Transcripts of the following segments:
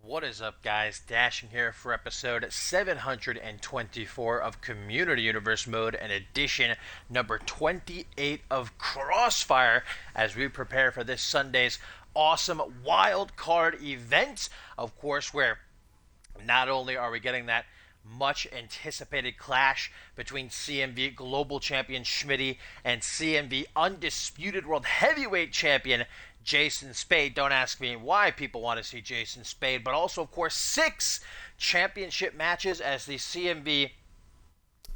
What is up, guys? Dashing here for episode 724 of Community Universe Mode and edition number 28 of Crossfire as we prepare for this Sunday's awesome wild card event. Of course, where not only are we getting that much anticipated clash between CMV Global Champion Schmitty and CMV Undisputed World Heavyweight Champion Jason Spade. Don't ask me why people want to see Jason Spade, but also, of course, 6 championship matches as the CMV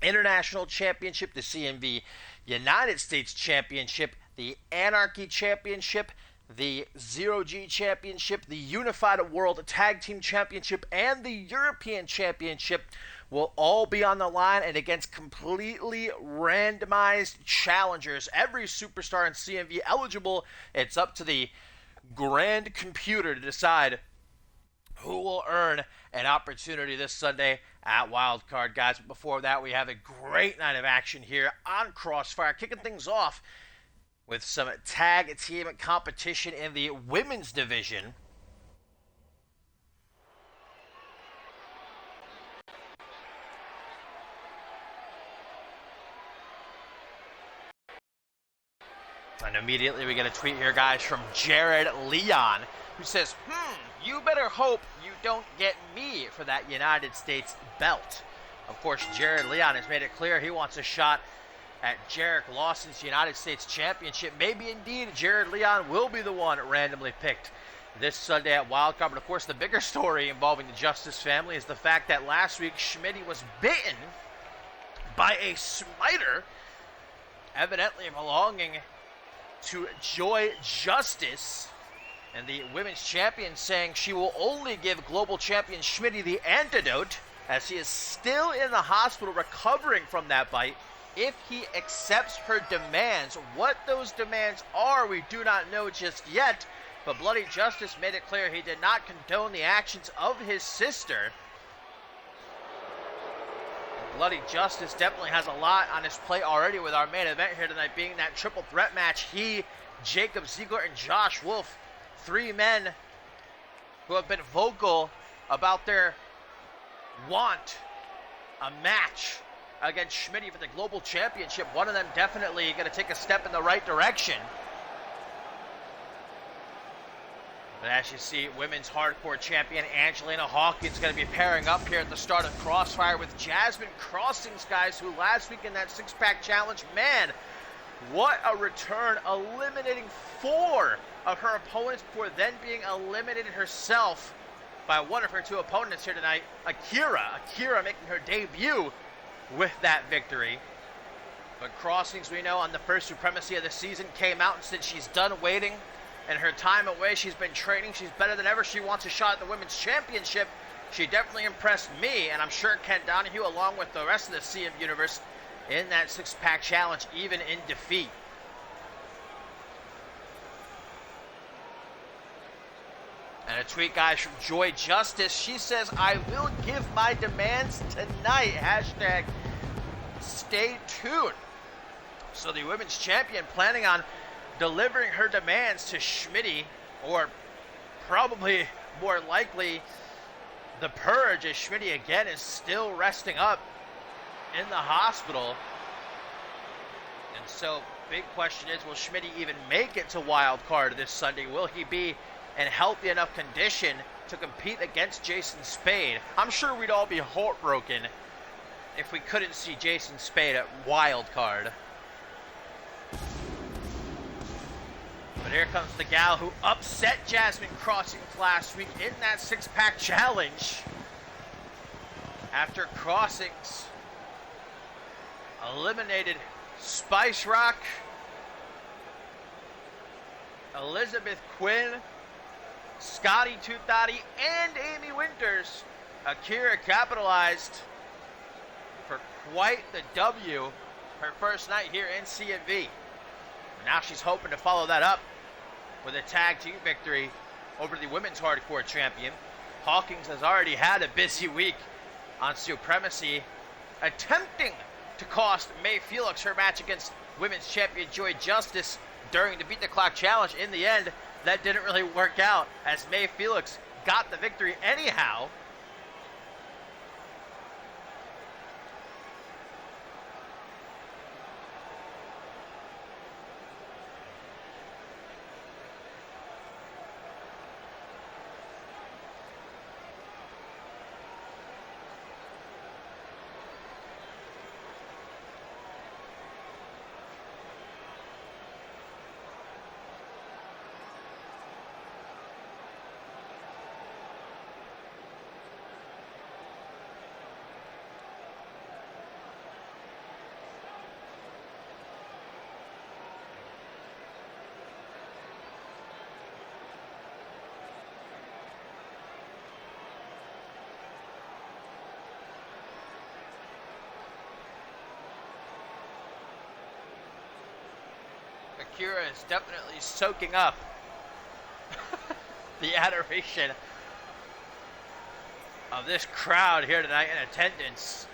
International Championship, the CMV United States Championship, the Anarchy Championship, the Zero G Championship, the Unified World Tag Team Championship, and the European Championship will all be on the line and against completely randomized challengers. Every superstar in CMV eligible. It's up to the grand computer to decide who will earn an opportunity this Sunday at Wildcard, guys. But before that, we have a great night of action here on Crossfire, kicking things off with some tag team competition in the women's division. And immediately we get a tweet here, guys, from Jared Leon, who says, you better hope you don't get me for that United States belt. Of course, Jared Leon has made it clear he wants a shot at Jarek Lawson's United States Championship. Maybe indeed Jared Leon will be the one randomly picked this Sunday at Wildcard. But of course, the bigger story involving the Justice family is the fact that last week Schmitty was bitten by a smiter, evidently belonging to Joy Justice, and the women's champion saying she will only give global champion Schmitty the antidote as he is still in the hospital recovering from that bite if he accepts her demands. What those demands are, we do not know just yet, but Bloody Justice made it clear he did not condone the actions of his sister. Bloody Justice definitely has a lot on his plate already with our main event here tonight being that triple threat match. He, Jacob Ziegler, and Josh Wolf, 3 men who have been vocal about their want a match against Schmitty for the Global Championship. One of them definitely going to take a step in the right direction. But as you see, women's hardcore champion Angelina Hawkins going to be pairing up here at the start of Crossfire with Jasmine Crossings, guys, who last week in that 6-pack challenge, man, what a return, eliminating 4 of her opponents before then being eliminated herself by one of her 2 opponents here tonight, Akira making her debut with that victory. But Crossings, we know, on the first Supremacy of the season, came out and said she's done waiting. And her time away, she's been training. She's better than ever. She wants a shot at the Women's Championship. She definitely impressed me, and I'm sure Ken Donahue, along with the rest of the CM universe, in that 6-pack challenge, even in defeat. And a tweet, guys, from Joy Justice. She says, I will give my demands tonight. Hashtag stay tuned. So the Women's Champion planning on delivering her demands to Schmitty, or probably more likely the Purge, as Schmitty again is still resting up in the hospital. And so big question is, will Schmitty even make it to Wild Card this Sunday? Will he be in healthy enough condition to compete against Jason Spade? I'm sure we'd all be heartbroken if we couldn't see Jason Spade at Wild Card. But here comes the gal who upset Jasmine Crossings last week in that 6-pack challenge. After Crossings eliminated Spice Rock, Elizabeth Quinn, Scotty Toothati, and Amy Winters, Akira capitalized for quite the W her first night here in CMV. Now she's hoping to follow that up with a tag team victory over the women's hardcore champion. Hawkins has already had a busy week on Supremacy, attempting to cost May Felix her match against women's champion Joy Justice during the Beat the Clock challenge. In the end, that didn't really work out as May Felix got the victory anyhow. Akira is definitely soaking up the adoration of this crowd here tonight in attendance.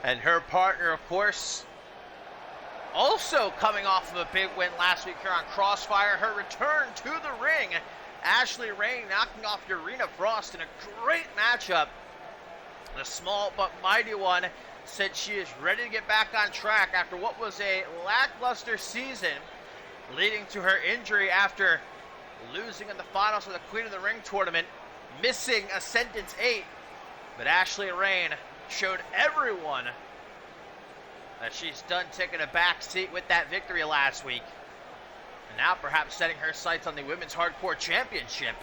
And her partner, of course, also coming off of a big win last week here on Crossfire. Her return to the ring, Ashley Rain knocking off Urena Frost in a great matchup. A small but mighty one said she is ready to get back on track after what was a lackluster season, leading to her injury after losing in the finals of the Queen of the Ring tournament, missing Ascendance 8. But Ashley Rain showed everyone that she's done taking a back seat with that victory last week. And now perhaps setting her sights on the Women's Hardcore Championship.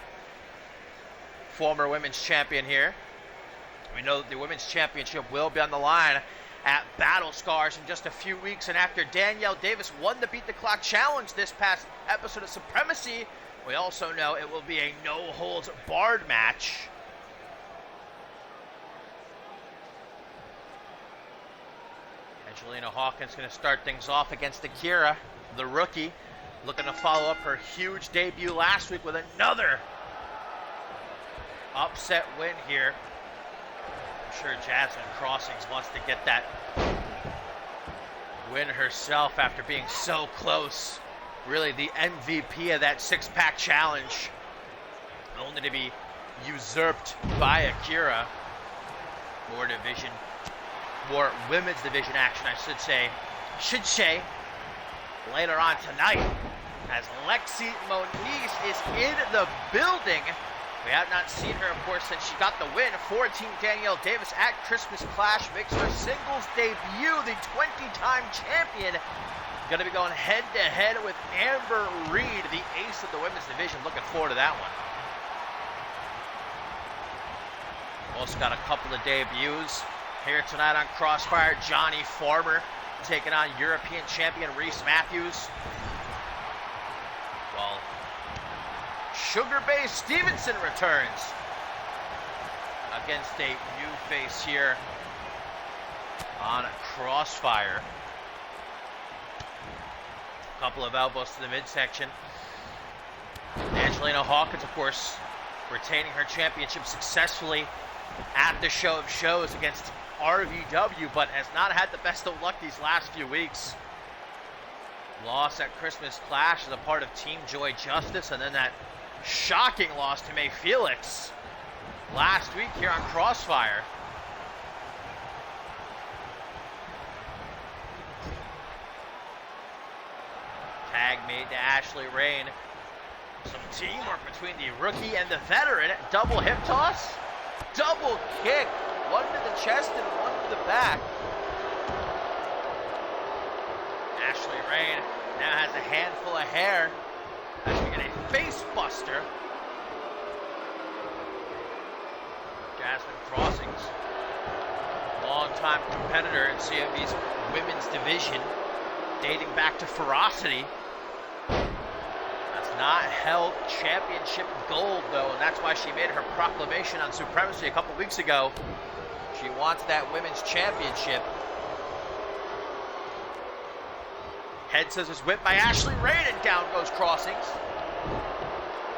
Former Women's Champion here. We know that the Women's Championship will be on the line at Battle Scars in just a few weeks. And after Danielle Davis won the Beat the Clock Challenge this past episode of Supremacy, we also know it will be a no-holds-barred match. Angelina Hawkins going to start things off against Akira, the rookie, looking to follow up her huge debut last week with another upset win here. I'm sure Jasmine Crossings wants to get that win herself after being so close. Really the MVP of that six-pack challenge, only to be usurped by Akira. More women's division action, I should say, later on tonight, as Lexi Moniz is in the building. We have not seen her, of course, since she got the win for Team Danielle Davis at Christmas Clash. Makes her singles debut, the 20-time champion. Going to be going head-to-head with Amber Reed, the ace of the women's division. Looking forward to that one. Also got a couple of debuts here tonight on Crossfire. Johnny Farmer taking on European champion Reese Matthews. Well, Sugar Bay Stevenson returns against a new face here on Crossfire. A couple of elbows to the midsection. Angelina Hawkins, of course, retaining her championship successfully at the Show of Shows against RVW, but has not had the best of luck these last few weeks. Loss at Christmas Clash as a part of Team Joy Justice, and then that shocking loss to May Felix last week here on Crossfire. Tag made to Ashley Rain. Some teamwork between the rookie and the veteran. Double hip toss, double kick. One to the chest and one to the back. Ashley Rain now has a handful of hair as we get a face buster. Jasmine Crossings, longtime competitor in CMV's women's division, dating back to Ferocity. Has not held championship gold though, and that's why she made her proclamation on Supremacy a couple weeks ago. She wants that women's championship. Head scissors whip by Ashley Rain, and down goes Crossings.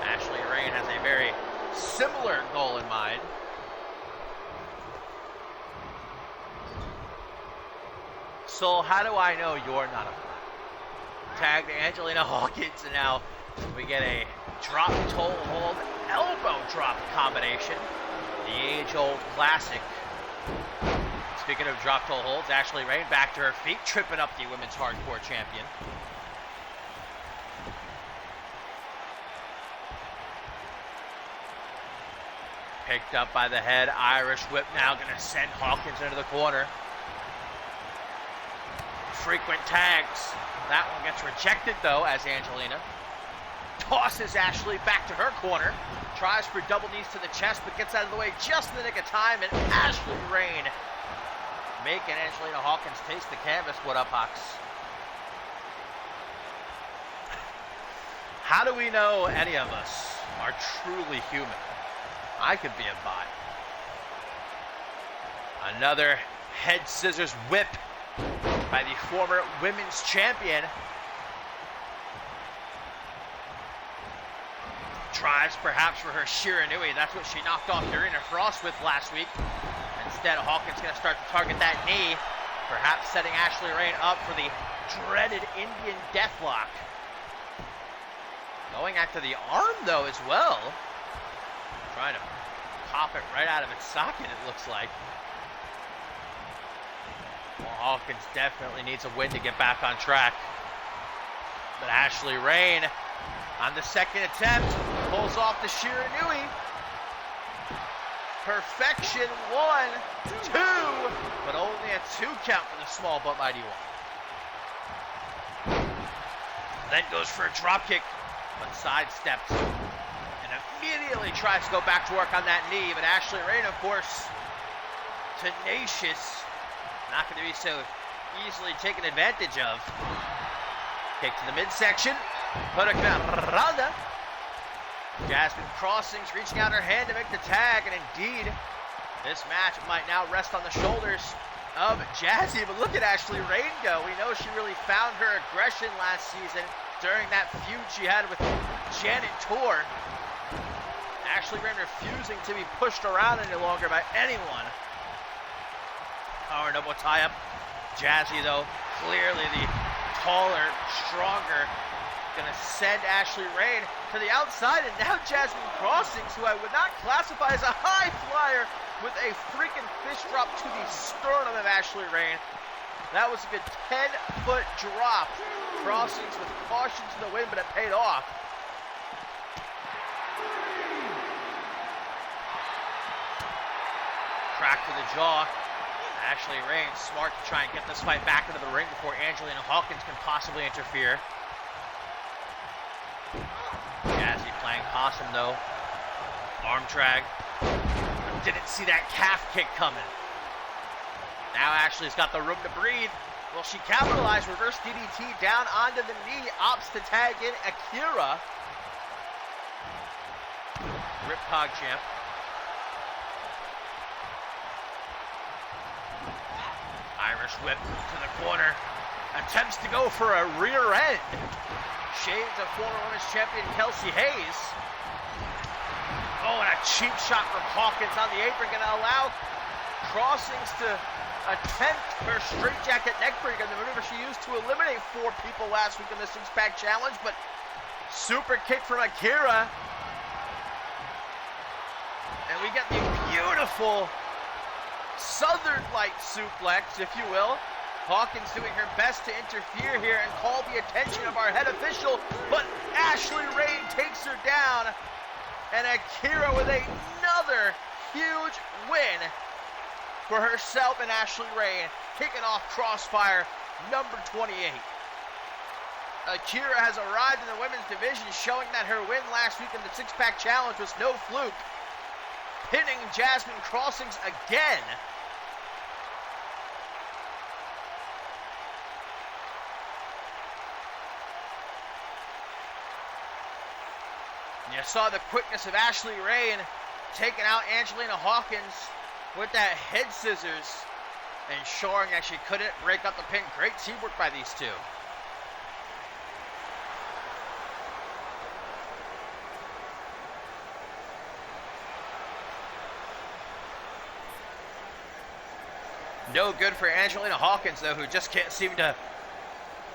Ashley Rain has a very similar goal in mind. So how do I know you're not a flat? Tag to Angelina Hawkins, and now we get a drop toe hold elbow drop combination. The age-old classic. Speaking of drop toe holds, Ashley Rain back to her feet, tripping up the women's hardcore champion. Picked up by the head, Irish whip now gonna send Hawkins into the corner. Frequent tags. That one gets rejected though, as Angelina tosses Ashley back to her corner. Tries for double knees to the chest, but gets out of the way just in the nick of time, and Ashley Rain making Angelina Hawkins taste the canvas. What up, Hawks? How do we know any of us are truly human? I could be a bot. Another head scissors whip by the former women's champion. Tries perhaps for her Shiranui. That's what she knocked off Dorina Frost with last week. Instead, Hawkins going to start to target that knee, perhaps setting Ashley Rain up for the dreaded Indian deathlock. Going after the arm, though, as well. Trying to pop it right out of its socket, it looks like. Well, Hawkins definitely needs a win to get back on track. But Ashley Rain, on the second attempt, pulls off the Shiranui. Perfection, 1, 2, but only a 2 count for the small but mighty one. Then goes for a drop kick, but sidestepped. And immediately tries to go back to work on that knee, but Ashley Rain, of course, tenacious. Not going to be so easily taken advantage of. Kick to the midsection. Hurricanrana. Jasmine Crossings reaching out her hand to make the tag, and indeed, this match might now rest on the shoulders of Jazzy. But look at Ashley Rain go. We know she really found her aggression last season during that feud she had with Janet Tor. Ashley Rain refusing to be pushed around any longer by anyone. Power double tie-up. Jazzy, though, clearly the taller, stronger, gonna send Ashley Rain to the outside, and now Jasmine Crossings, who I would not classify as a high flyer, with a freaking fist drop to the sternum of Ashley Rain. That was a good 10-foot drop. Crossings with caution to the wind, but it paid off. Crack to the jaw. Ashley Rain smart to try and get this fight back into the ring before Angelina Hawkins can possibly interfere. Jazzy playing possum though. Arm drag. Didn't see that calf kick coming. Now Ashley's got the room to breathe. Will she capitalize? Reverse DDT down onto the knee. Opts to tag in Akira. Rip Hog champ. Irish whip to the corner. Attempts to go for a rear end. Shades of former women's champion Kelsey Hayes. Oh, and a cheap shot from Hawkins on the apron, going to allow Crossings to attempt her straightjacket neckbreaker, the maneuver she used to eliminate 4 people last week in the six-pack challenge, but super kick from Akira. And we get the beautiful Southern Light suplex, if you will. Hawkins doing her best to interfere here and call the attention of our head official, but Ashley Rain takes her down, and Akira with another huge win for herself and Ashley Rain, kicking off Crossfire number 28. Akira has arrived in the women's division, showing that her win last week in the six-pack challenge was no fluke, pinning Jasmine Crossings again. You saw the quickness of Ashley Rain taking out Angelina Hawkins with that head scissors and showing that she couldn't break up the pin. Great teamwork by these two. No good for Angelina Hawkins, though, who just can't seem to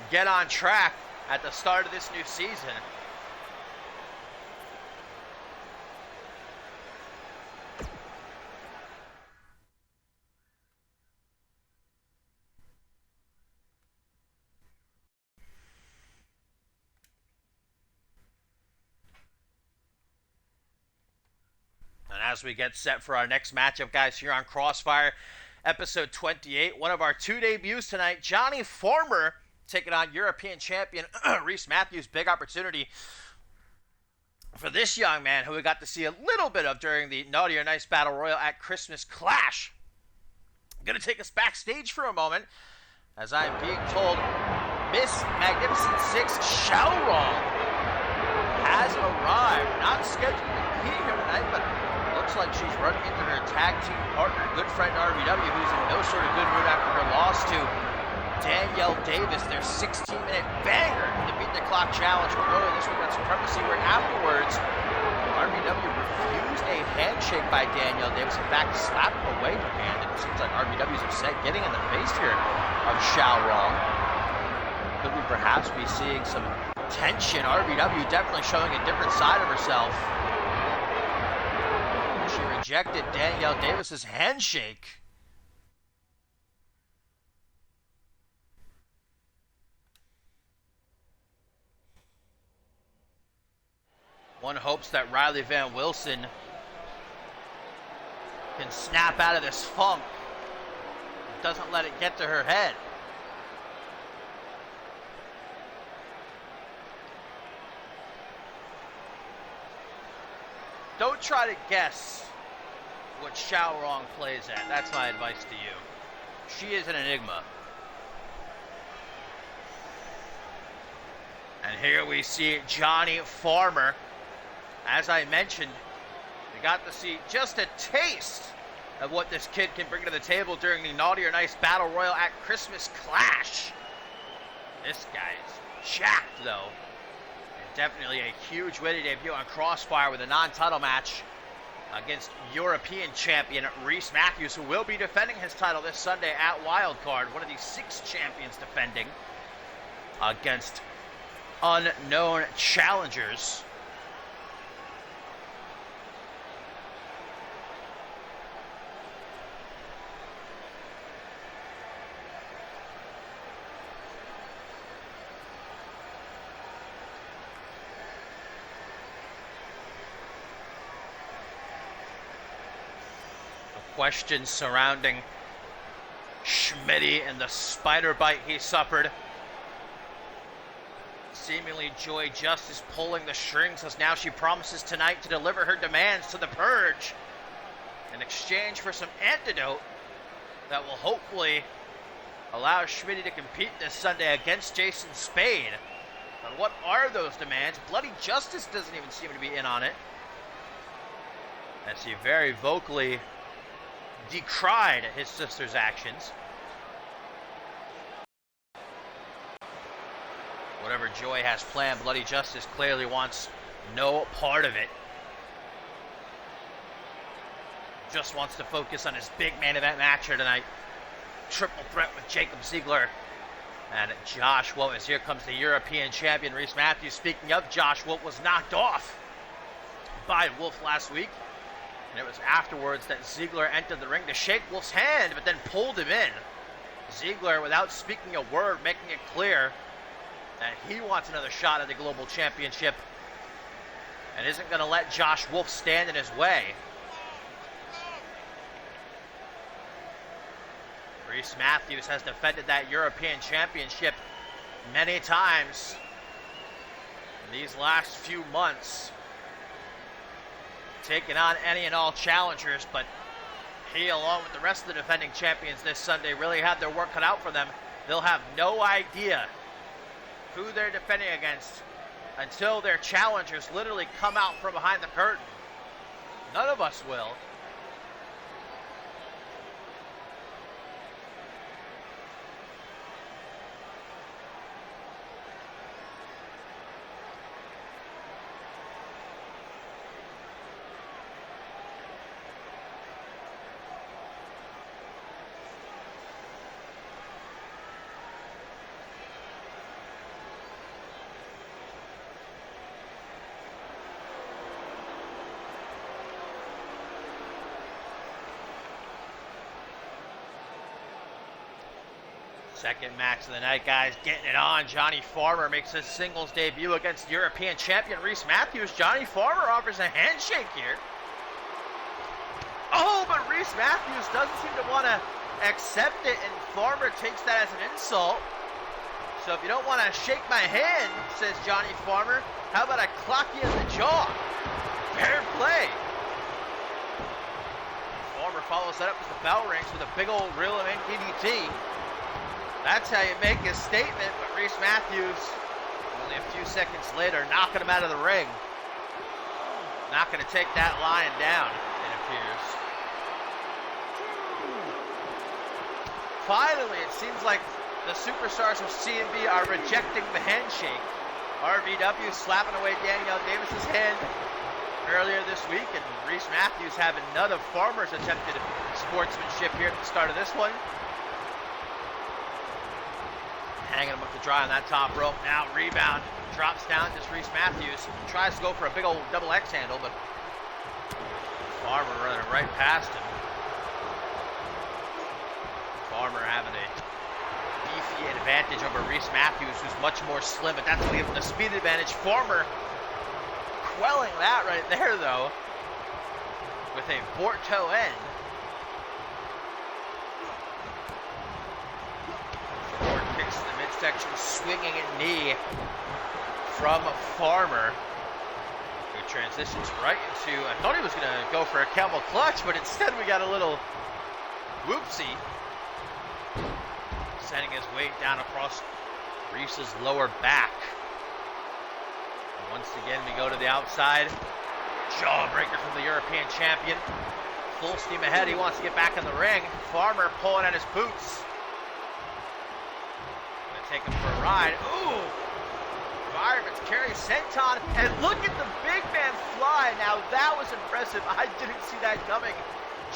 get on track at the start of this new season. And as we get set for our next matchup, guys, here on Crossfire, episode 28, one of our two debuts tonight, Johnny Farmer taking on European champion Reese Matthews. Big opportunity for this young man who we got to see a little bit of during the Naughty or Nice Battle Royal at Christmas Clash. I'm going to take us backstage for a moment as I'm being told Miss Magnificent 6 Xiaorong has arrived. Not scheduled to be here tonight, but looks like she's running into her tag team partner, good friend RBW, who's in no sort of good mood after her loss to Danielle Davis, their 16-minute banger in the Beat the Clock challenge. But earlier this week on Supremacy, where afterwards RBW refused a handshake by Danielle Davis. In fact, slapped away her hand. It seems like RBW's upset, getting in the face here of Xiaorong. Could we perhaps be seeing some tension? RBW definitely showing a different side of herself. She rejected Danielle Davis's handshake. One hopes that Riley Van Wilson can snap out of this funk. Doesn't let it get to her head. Don't try to guess what Xiaorong plays at. That's my advice to you. She is an enigma. And here we see Johnny Farmer. As I mentioned, we got to see just a taste of what this kid can bring to the table during the Naughty or Nice Battle Royal at Christmas Clash. This guy's jacked, though. And definitely a huge way to debut on Crossfire with a non-title match against European champion Reese Matthews, who will be defending his title this Sunday at Wildcard. One of the 6 champions defending against unknown challengers. Questions surrounding Schmitty and the spider bite he suffered. Seemingly Joy Justice pulling the strings as now she promises tonight to deliver her demands to the Purge in exchange for some antidote that will hopefully allow Schmitty to compete this Sunday against Jason Spade. But what are those demands? Bloody Justice doesn't even seem to be in on it, as he very vocally decried his sister's actions. Whatever Joy has planned, Bloody Justice clearly wants no part of it. Just wants to focus on his big main event match here tonight. Triple threat with Jacob Ziegler and Josh Wolf. As here comes the European champion Reese Matthews. Speaking of, Josh Wolf was knocked off by Wolf last week. And it was afterwards that Ziegler entered the ring to shake Wolf's hand, but then pulled him in. Ziegler, without speaking a word, making it clear that he wants another shot at the Global Championship and isn't going to let Josh Wolf stand in his way. Reese Matthews has defended that European Championship many times in these last few months, taking on any and all challengers, but he, along with the rest of the defending champions this Sunday, really had their work cut out for them. They'll have no idea who they're defending against until their challengers literally come out from behind the curtain. None of us will. Second match of the night, guys. Getting it on. Johnny Farmer makes his singles debut against European champion Reese Matthews. Johnny Farmer offers a handshake here. Oh, but Reese Matthews doesn't seem to want to accept it, and Farmer takes that as an insult. So if you don't want to shake my hand, says Johnny Farmer, how about I clock you in the jaw? Fair play. Farmer follows that up as the bell rings with a big old reel of DDT. That's how you make a statement, but Reese Matthews, only a few seconds later, knocking him out of the ring. Not going to take that lion down, it appears. Finally, it seems like the superstars of CMV are rejecting the handshake. RVW slapping away Danielle Davis's hand earlier this week, and Reese Matthews having none of Farmer's attempted sportsmanship here at the start of this one. Hanging him up to dry on that top rope. Now rebound, drops down to Reese Matthews. Tries to go for a big old double X handle, but Farmer running right past him. Farmer having a beefy advantage over Reese Matthews, who's much more slim, but that's going to give him the speed advantage. Farmer quelling that right there, though, with a Borto end. Ford kicks to the midsection, swinging a knee from Farmer, who transitions right into, I thought he was going to go for a camel clutch, but instead we got a little whoopsie, sending his weight down across Reese's lower back. Once again, we go to the outside. Jawbreaker from the European champion. Full steam ahead. He wants to get back in the ring. Farmer pulling at his boots. Gonna take him for a ride. Ooh! Fireman's carry senton. And look at the big man fly. Now that was impressive. I didn't see that coming.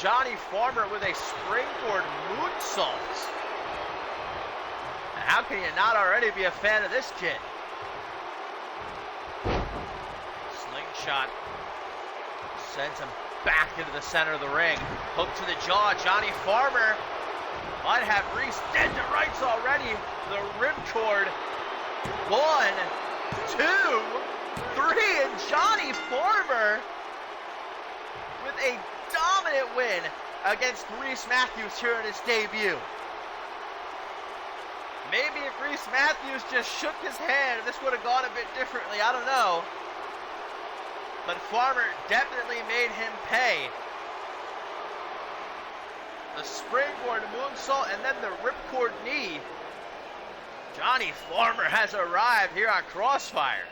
Johnny Farmer with a springboard moonsault. How can you not already be a fan of this kid? Slingshot sends him back into the center of the ring. Hook to the jaw. Johnny Farmer might have Reese dead to rights already. The ripcord. 1, 2, 3, and Johnny Farmer with a dominant win against Reese Matthews here in his debut. Maybe if Reese Matthews just shook his hand, this would have gone a bit differently. I don't know. But Farmer definitely made him pay. The springboard moonsault and then the ripcord knee. Johnny Farmer has arrived here on Crossfire.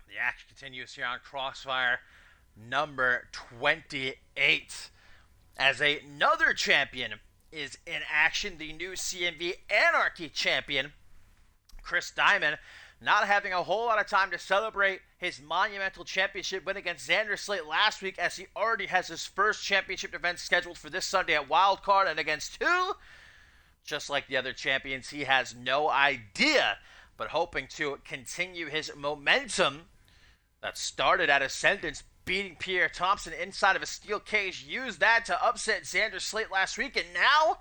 The action continues here on Crossfire number 28. As another champion is in action, the new CMV Anarchy champion, Chris Diamond, not having a whole lot of time to celebrate his monumental championship win against Xander Slate last week, as he already has his first championship event scheduled for this Sunday at Wildcard, and against who? Just like the other champions, he has no idea, but hoping to continue his momentum that started at Ascendance, beating Pierre Thompson inside of a steel cage, used that to upset Xander Slate last week, and now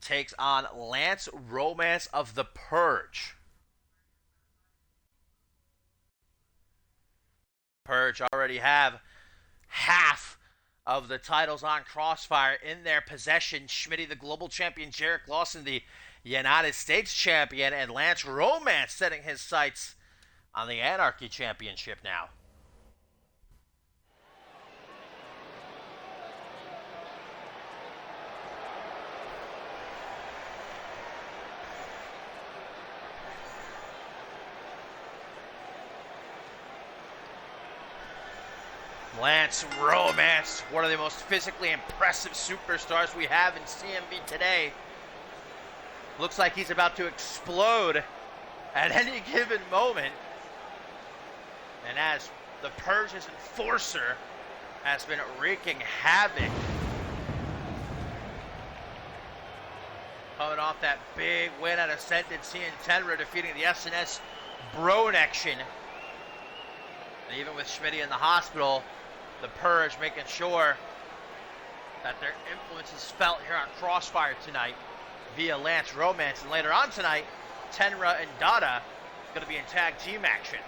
takes on Lance Romance of the Purge. Purge already have half of the titles on Crossfire in their possession. Schmitty, the global champion, Jarek Lawson, the United States champion, and Lance Romance setting his sights on the Anarchy Championship now. Lance Romance, one of the most physically impressive superstars we have in CMV today. Looks like he's about to explode at any given moment. And as the Purge's enforcer has been wreaking havoc. Coming off that big win at Ascendancy in Tenra, defeating the SNS Bronection. And even with Schmitty in the hospital, the Purge making sure that their influence is felt here on Crossfire tonight via Lance Romance. And later on tonight, Tenra and Dada going to be in tag team action.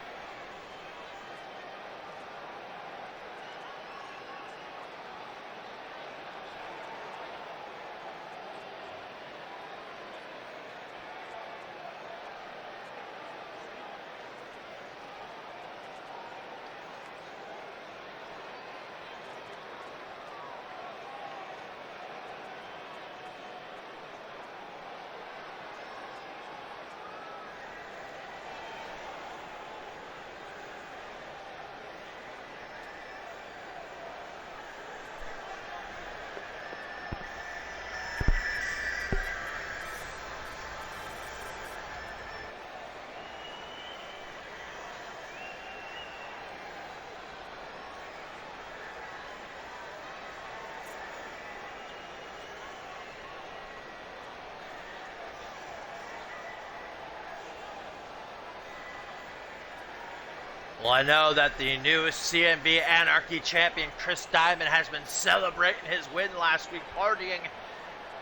Well, I know that the new CMV Anarchy champion, Chris Diamond, has been celebrating his win last week, partying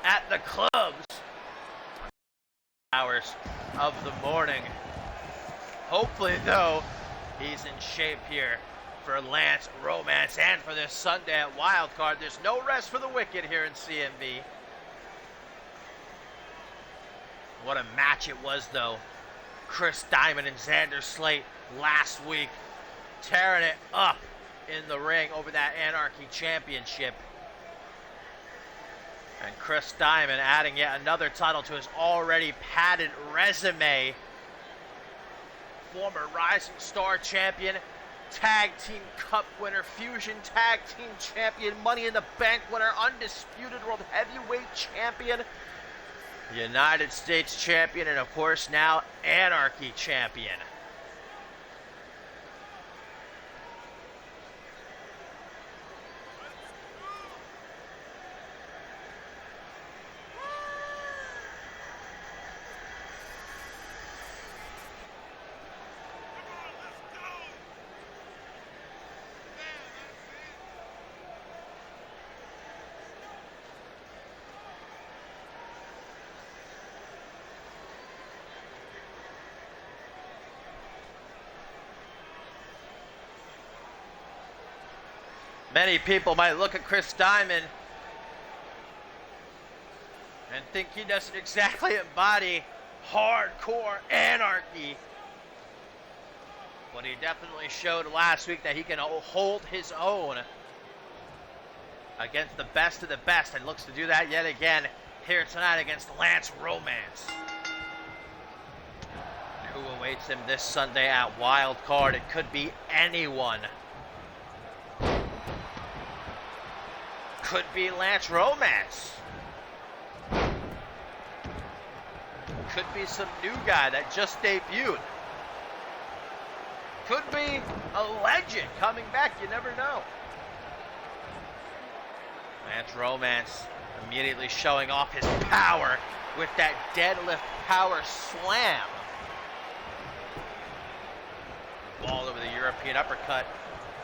at the clubs hours of the morning. Hopefully, though, he's in shape here for Lance Romance and for this Sunday at Wildcard. There's no rest for the wicked here in CMV. What a match it was, though. Chris Diamond and Xander Slate last week, tearing it up in the ring over that Anarchy Championship. And Chris Diamond adding yet another title to his already padded resume. Former Rising Star champion, Tag Team Cup winner, Fusion Tag Team champion, Money in the Bank winner, Undisputed World Heavyweight champion, United States champion, and of course now Anarchy champion. Many people might look at Chris Diamond and think he doesn't exactly embody hardcore anarchy. But he definitely showed last week that he can hold his own against the best of the best, and looks to do that yet again here tonight against Lance Romance. And who awaits him this Sunday at Wildcard? It could be anyone. Could be Lance Romance. Could be some new guy that just debuted. Could be a legend coming back, you never know. Lance Romance immediately showing off his power with that deadlift power slam. Ball over the European uppercut.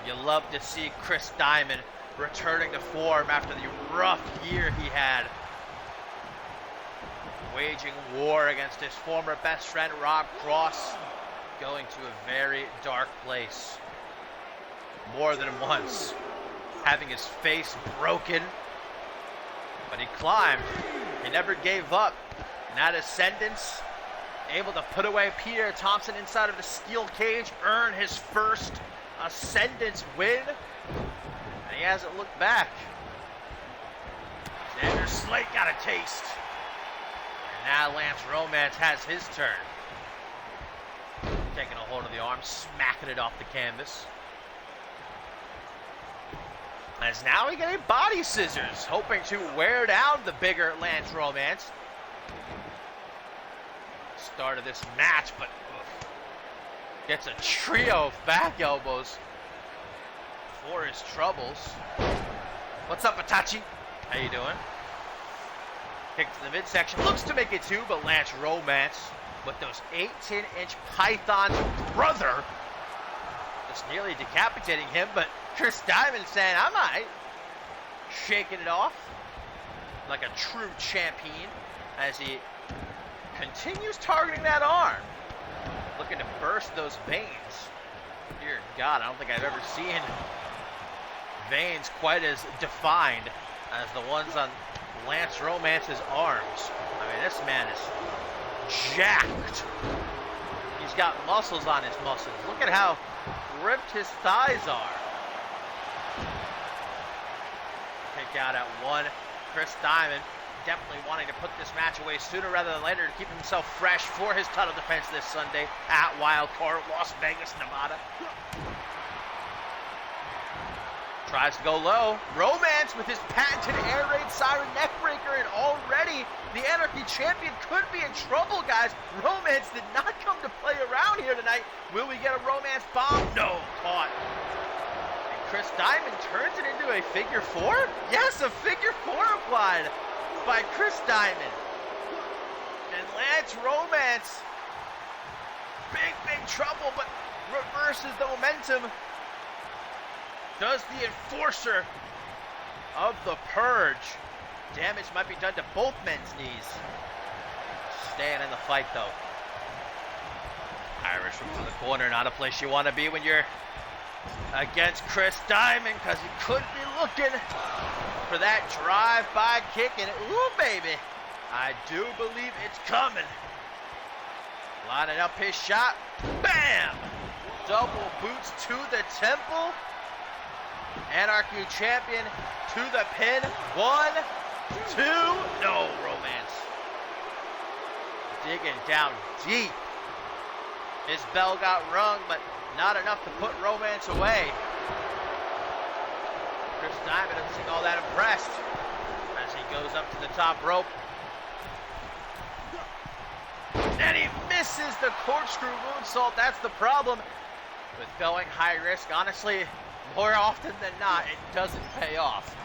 You love to see Chris Diamond returning to form after the rough year he had, waging war against his former best friend Rob Cross, going to a very dark place more than once, having his face broken, but he climbed. He never gave up, and at Ascendance, able to put away Peter Thompson inside of the steel cage, earn his first Ascendance win. He hasn't looked back. Xander Slate got a taste. And now Lance Romance has his turn. Taking a hold of the arm, smacking it off the canvas. As now we get a body scissors, hoping to wear down the bigger Lance Romance. Start of this match, but gets a trio of back elbows for his troubles. What's up, Itachi? How you doing? Kick to the midsection, looks to make it two, but Lance Romance with those 18-inch pythons, brother, just nearly decapitating him, but Chris Diamond saying, I'm alright. Shaking it off like a true champion as he continues targeting that arm. Looking to burst those veins. Dear God, I don't think I've ever seen veins quite as defined as the ones on Lance Romance's arms. I mean, this man is jacked. He's got muscles on his muscles. Look at how ripped his thighs are. Kick out at one. Chris Diamond definitely wanting to put this match away sooner rather than later to keep himself fresh for his title defense this Sunday at Wildcard, Las Vegas, Nevada. Tries to go low. Romance with his patented air raid siren neckbreaker, and already the Anarchy champion could be in trouble, guys. Romance did not come to play around here tonight. Will we get a Romance bomb? No, caught. And Chris Diamond turns it into a figure four? Yes, a figure four applied by Chris Diamond. And Lance Romance, big trouble, but reverses the momentum. Does the enforcer of the Purge. Damage might be done to both men's knees. Staying in the fight, though. Irish from the corner, not a place you want to be when you're against Chris Diamond, because he could be looking for that drive-by kick, and ooh, baby, I do believe it's coming. Lining up his shot. Bam! Double boots to the temple. Anarchy champion to the pin. 1, 2. No, Romance. Digging down deep. His bell got rung, but not enough to put Romance away. Chris Diamond doesn't seem all that impressed as he goes up to the top rope. And he misses the corkscrew moonsault. That's the problem with going high risk. Honestly, more often than not, it doesn't pay off.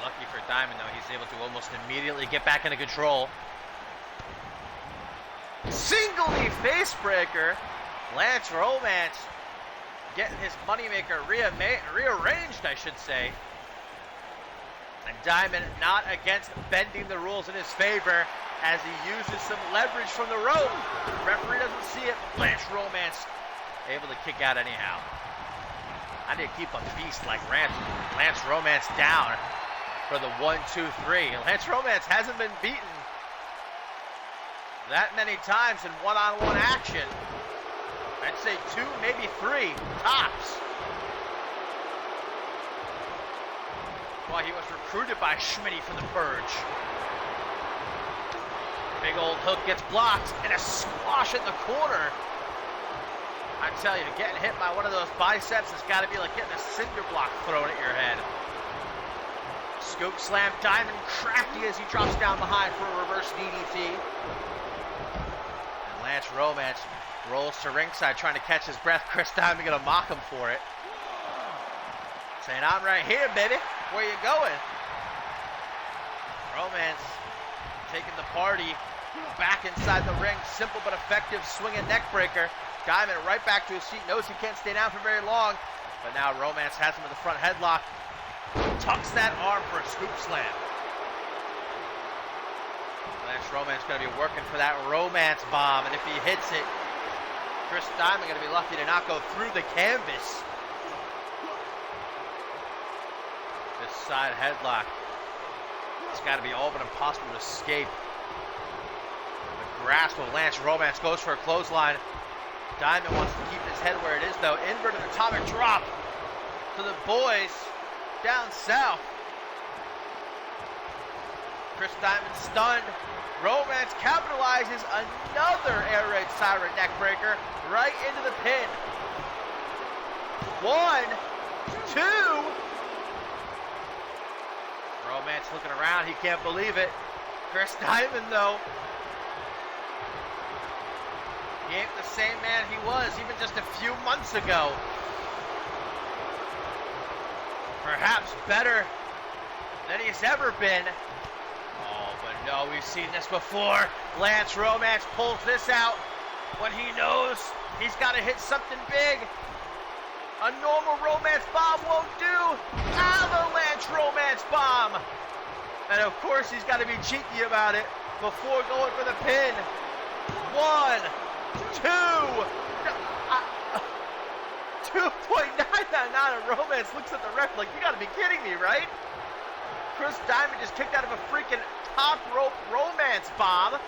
Lucky for Diamond, though, he's able to almost immediately get back into control. Single knee face breaker. Lance Romance getting his moneymaker rearranged, I should say. And Diamond not against bending the rules in his favor as he uses some leverage from the rope. Referee doesn't see it. Lance Romance able to kick out anyhow. I need to keep a beast like Lance Romance down for the 1, 2, 3. Lance Romance hasn't been beaten that many times in one-on-one action. I'd say 2, maybe 3 tops. Well, he was recruited by Schmitty for the Purge. Big old hook gets blocked, and a squash in the corner. I tell you, getting hit by one of those biceps has got to be like getting a cinder block thrown at your head. Scoop slam, Diamond crafty as he drops down behind for a reverse DDT. And Lance Romance rolls to ringside trying to catch his breath. Chris Diamond gonna mock him for it. Saying, I'm right here, baby. Where you going? Romance taking the party back inside the ring. Simple but effective swinging neck breaker. Diamond right back to his seat, knows he can't stay down for very long, but now Romance has him in the front headlock. Tucks that arm for a scoop slam. Lance Romance going to be working for that Romance bomb, and if he hits it, Chris Diamond going to be lucky to not go through the canvas. This side headlock, it's got to be all but impossible to escape. The grasp of Lance Romance goes for a clothesline. Diamond wants to keep his head where it is, though. Inverted atomic drop to the boys down south. Chris Diamond stunned. Romance capitalizes another air raid siren neckbreaker right into the pin. 1, 2. Romance looking around. He can't believe it. Chris Diamond, though, he ain't the same man he was even just a few months ago. Perhaps better than he's ever been. Oh, but no, we've seen this before. Lance Romance pulls this out when he knows he's got to hit something big. A normal Romance bomb won't do. Avalanche Romance bomb. And of course, he's got to be cheeky about it before going for the pin. 1, 2. 2.999 of Romance looks at the ref like, you got to be kidding me, right? Chris Diamond just kicked out of a freaking top rope Romance bomb.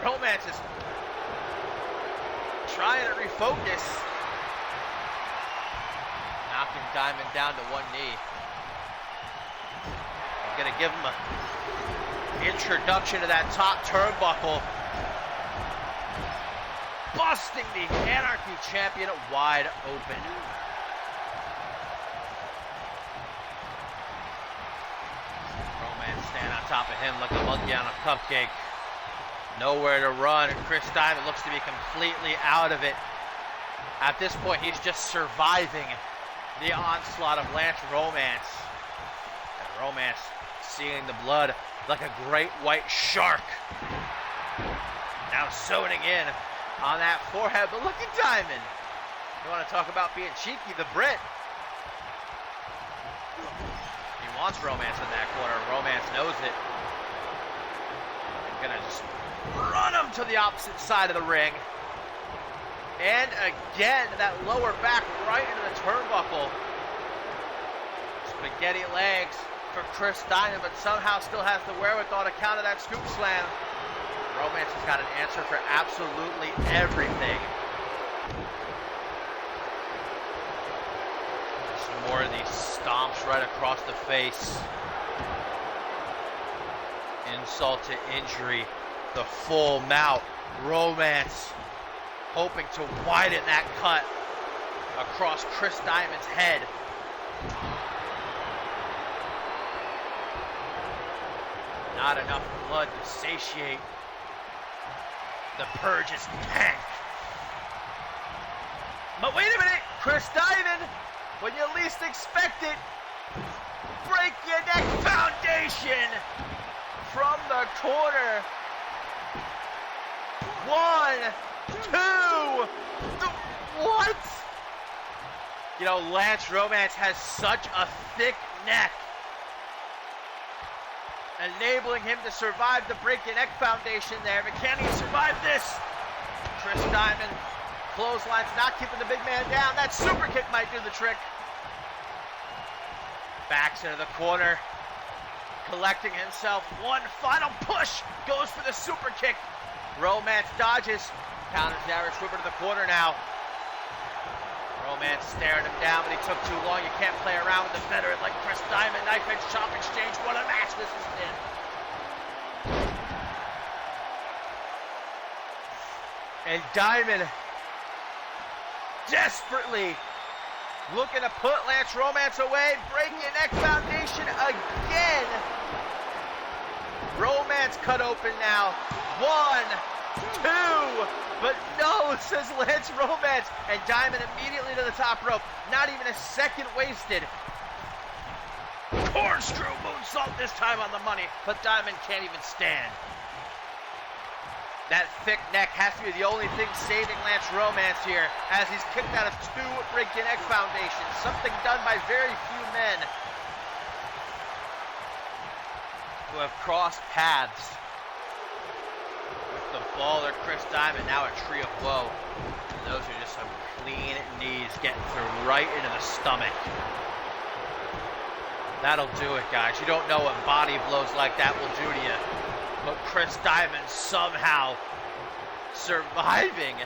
Romance is trying to refocus. Knocking Diamond down to one knee. I'm gonna give him an introduction to that top turnbuckle. Busting the Anarchy champion wide open. Romance standing on top of him like a monkey on a cupcake. Nowhere to run. Chris Diamond looks to be completely out of it. At this point, he's just surviving the onslaught of Lance Romance. And Romance seeing the blood like a great white shark. Now zoning in on that forehead. But look at Diamond. You want to talk about being cheeky? The Brit. He wants Romance in that corner. Romance knows it. He's gonna just run him to the opposite side of the ring. And again, that lower back right into the turnbuckle. Spaghetti legs for Chris Diamond, but somehow still has the wherewithal to counter that scoop slam. Romance has got an answer for absolutely everything. Some more of these stomps right across the face. Insult to injury. The full mount. Romance hoping to widen that cut across Chris Diamond's head. Not enough blood to satiate the Purge's tank. But wait a minute, Chris Diamond, when you least expect it, break your neck foundation from the corner. 1, 2, what? You know, Lance Romance has such a thick neck, enabling him to survive the break your neck foundation there. But can he survive this? Chris Diamond, clotheslines, not keeping the big man down. That super kick might do the trick. Backs into the corner, collecting himself. One final push, goes for the super kick. Romance dodges, counters the Irish Whipper to the corner now. Romance staring him down, but he took too long. You can't play around with the veteran like Chris Diamond. Knife edge chop exchange. What a match this has been. And Diamond desperately looking to put Lance Romance away. Breaking neck foundation again. Romance cut open now. 1, 2, but no, says Lance Romance. And Diamond immediately to the top rope. Not even a second wasted. Corkscrew moonsault this time on the money, but Diamond can't even stand. That thick neck has to be the only thing saving Lance Romance here, as he's kicked out of 2 break your neck foundations. Something done by very few men who have crossed paths with the baller Chris Diamond, now a tree of woe. And those are just some clean knees getting through right into the stomach. That'll do it, guys. You don't know what body blows like that will do to you. But Chris Diamond somehow surviving,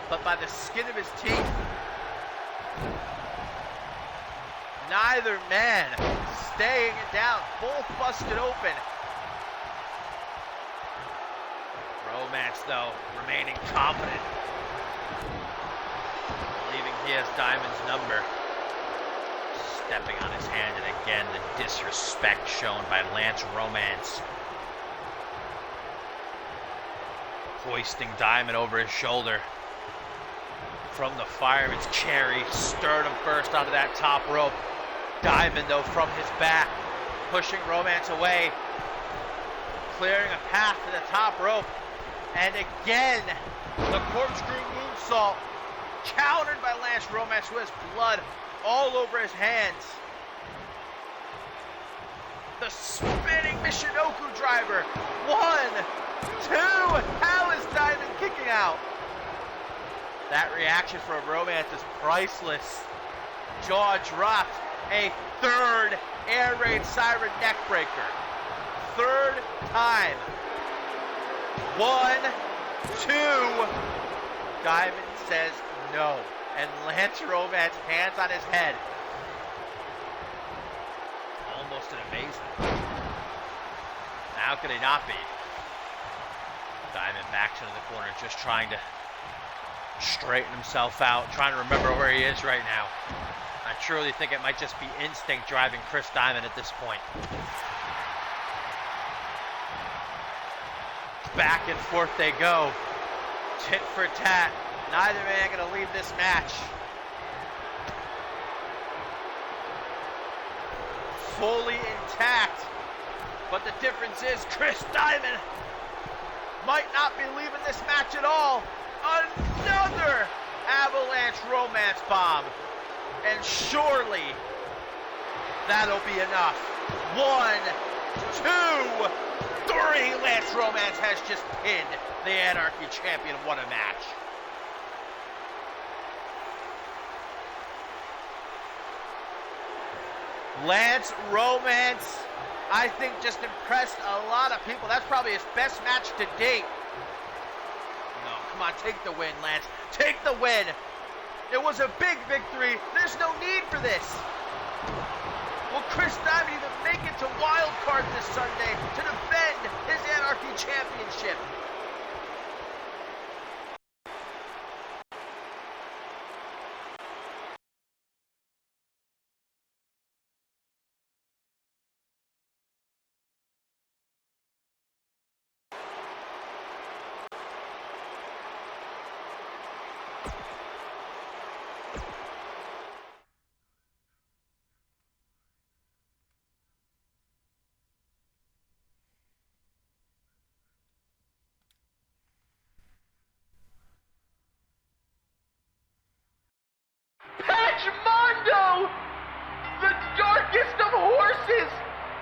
but by the skin of his teeth. Neither man staying it down, both busted open. Romance, though, remaining confident, believing he has Diamond's number. stepping on his hand, and again, the disrespect shown by Lance Romance. Hoisting Diamond over his shoulder. From the fireman's carry, sternum first onto that top rope. Diamond, though, from his back, pushing Romance away, clearing a path to the top rope. And again, the corkscrew moonsault, countered by Lance Romance, who has blood all over his hands. The spinning Michinoku driver. 1, 2. How is Diamond kicking out? That reaction from Romance is priceless. Jaw dropped. A third air raid siren neckbreaker. Third time. 1, 2. Diamond says no. And Lance Romance, hands on his head. Almost an amazing. How could he not be? Diamond backs into the corner, just trying to straighten himself out, trying to remember where he is right now. I truly think it might just be instinct driving Chris Diamond at this point. Back and forth they go. Tit for tat. Neither man gonna leave this match. Fully intact. But the difference is Chris Diamond might not be leaving this match at all. Another avalanche romance bomb. And surely that'll be enough. 1, 2, 3. Lance Romance has just pinned the Anarchy champion. What a match. Lance Romance, I think, just impressed a lot of people. That's probably his best match to date. No, come on, take the win, Lance. Take the win. It was a big victory. There's no need for this. Will Chris Diamond even make it to Wild Card this Sunday to defend his Anarchy championship? Mondo! The darkest of horses!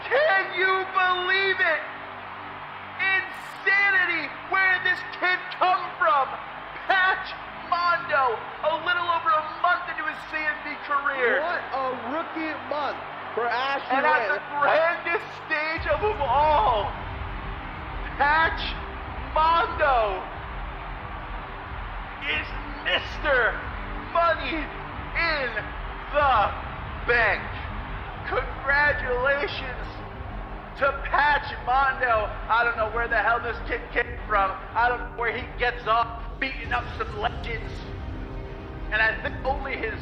Can you believe it? Insanity! Where did this kid come from? Patch Mondo, a little over a month into his CMV career. What a rookie month for Ashley. And at the grandest stage of them all, Patch Mondo is Mr. Money in the Bank. Congratulations to Patch Mondo. I don't know where the hell this kid came from. I don't know where he gets off beating up some legends. And I think only his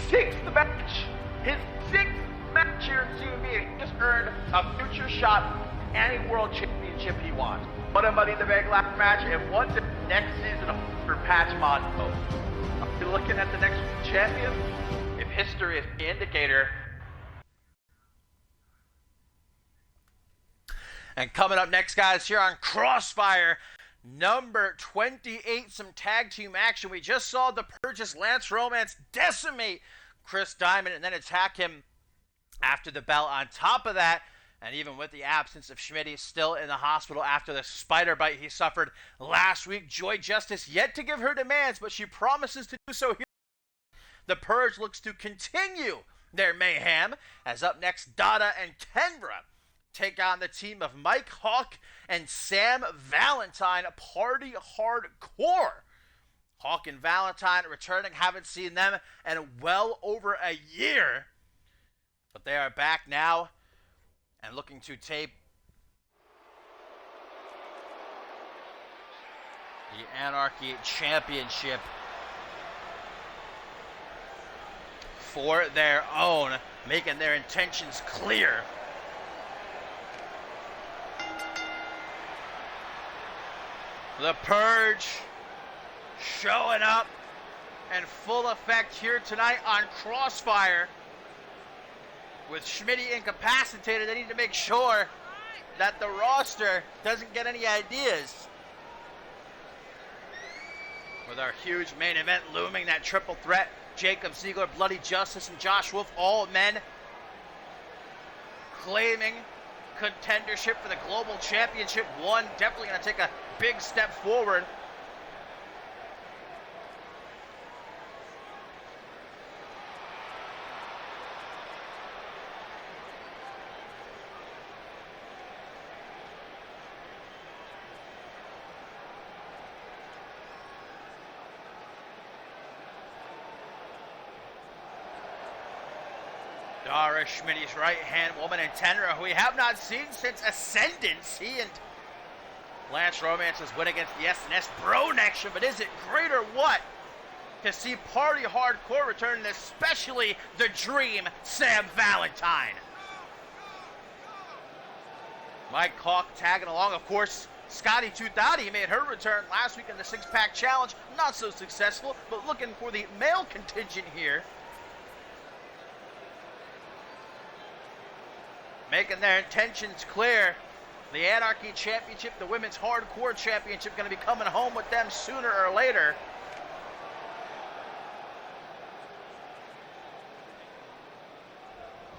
6th match. His 6th match here in CMV. He just earned a future shot at any world championship he wants. What a Money in the Bank last match, and what's the next season for Patch Mondo? Are you looking at the next champion? If history is the indicator. And coming up next, guys, here on Crossfire, number 28, some tag team action. We just saw the Purchase Lance Romance decimate Chris Diamond and then attack him after the bell. On top of that, and even with the absence of Schmitty still in the hospital after the spider bite he suffered last week, Joy Justice yet to give her demands, but she promises to do so here. The Purge looks to continue their mayhem, as up next, Dada and Kendra take on the team of Mike Hawk and Sam Valentine, Party Hardcore. Hawk and Valentine returning, haven't seen them in well over a year, but they are back now and looking to tape the Anarchy Championship for their own, making their intentions clear. The Purge showing up in full effect here tonight on Crossfire. With Schmitty incapacitated, they need to make sure that the roster doesn't get any ideas. With our huge main event looming, that triple threat, Jacob Ziegler, Bloody Justice, and Josh Wolf, all men claiming contendership for the Global Championship. One definitely going to take a big step forward. Dara, Schmitty's right-hand woman, and Tenra, who we have not seen since Ascendance. He and Lance Romance's win against the SNS Bro Nection, but is it great or what to see Party Hardcore return, and especially the Dream, Sam Valentine? Mike Hawk tagging along, of course. Scotty 2000 made her return last week in the six-pack challenge. Not so successful, but looking for the male contingent here. Making their intentions clear. The Anarchy Championship, the Women's Hardcore Championship, going to be coming home with them sooner or later.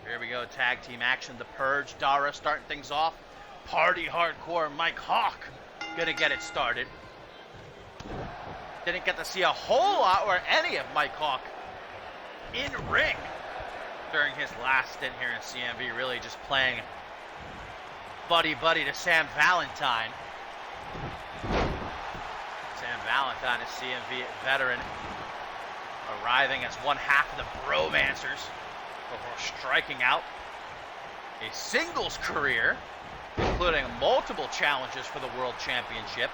Here we go, tag team action. The Purge, Dara starting things off. Party Hardcore, Mike Hawk going to get it started. Didn't get to see a whole lot or any of Mike Hawk in ring during his last stint here in CMV, really just playing buddy-buddy to Sam Valentine. Sam Valentine is CMV veteran, arriving as one half of the Bromancers before striking out a singles career, including multiple challenges for the World Championship.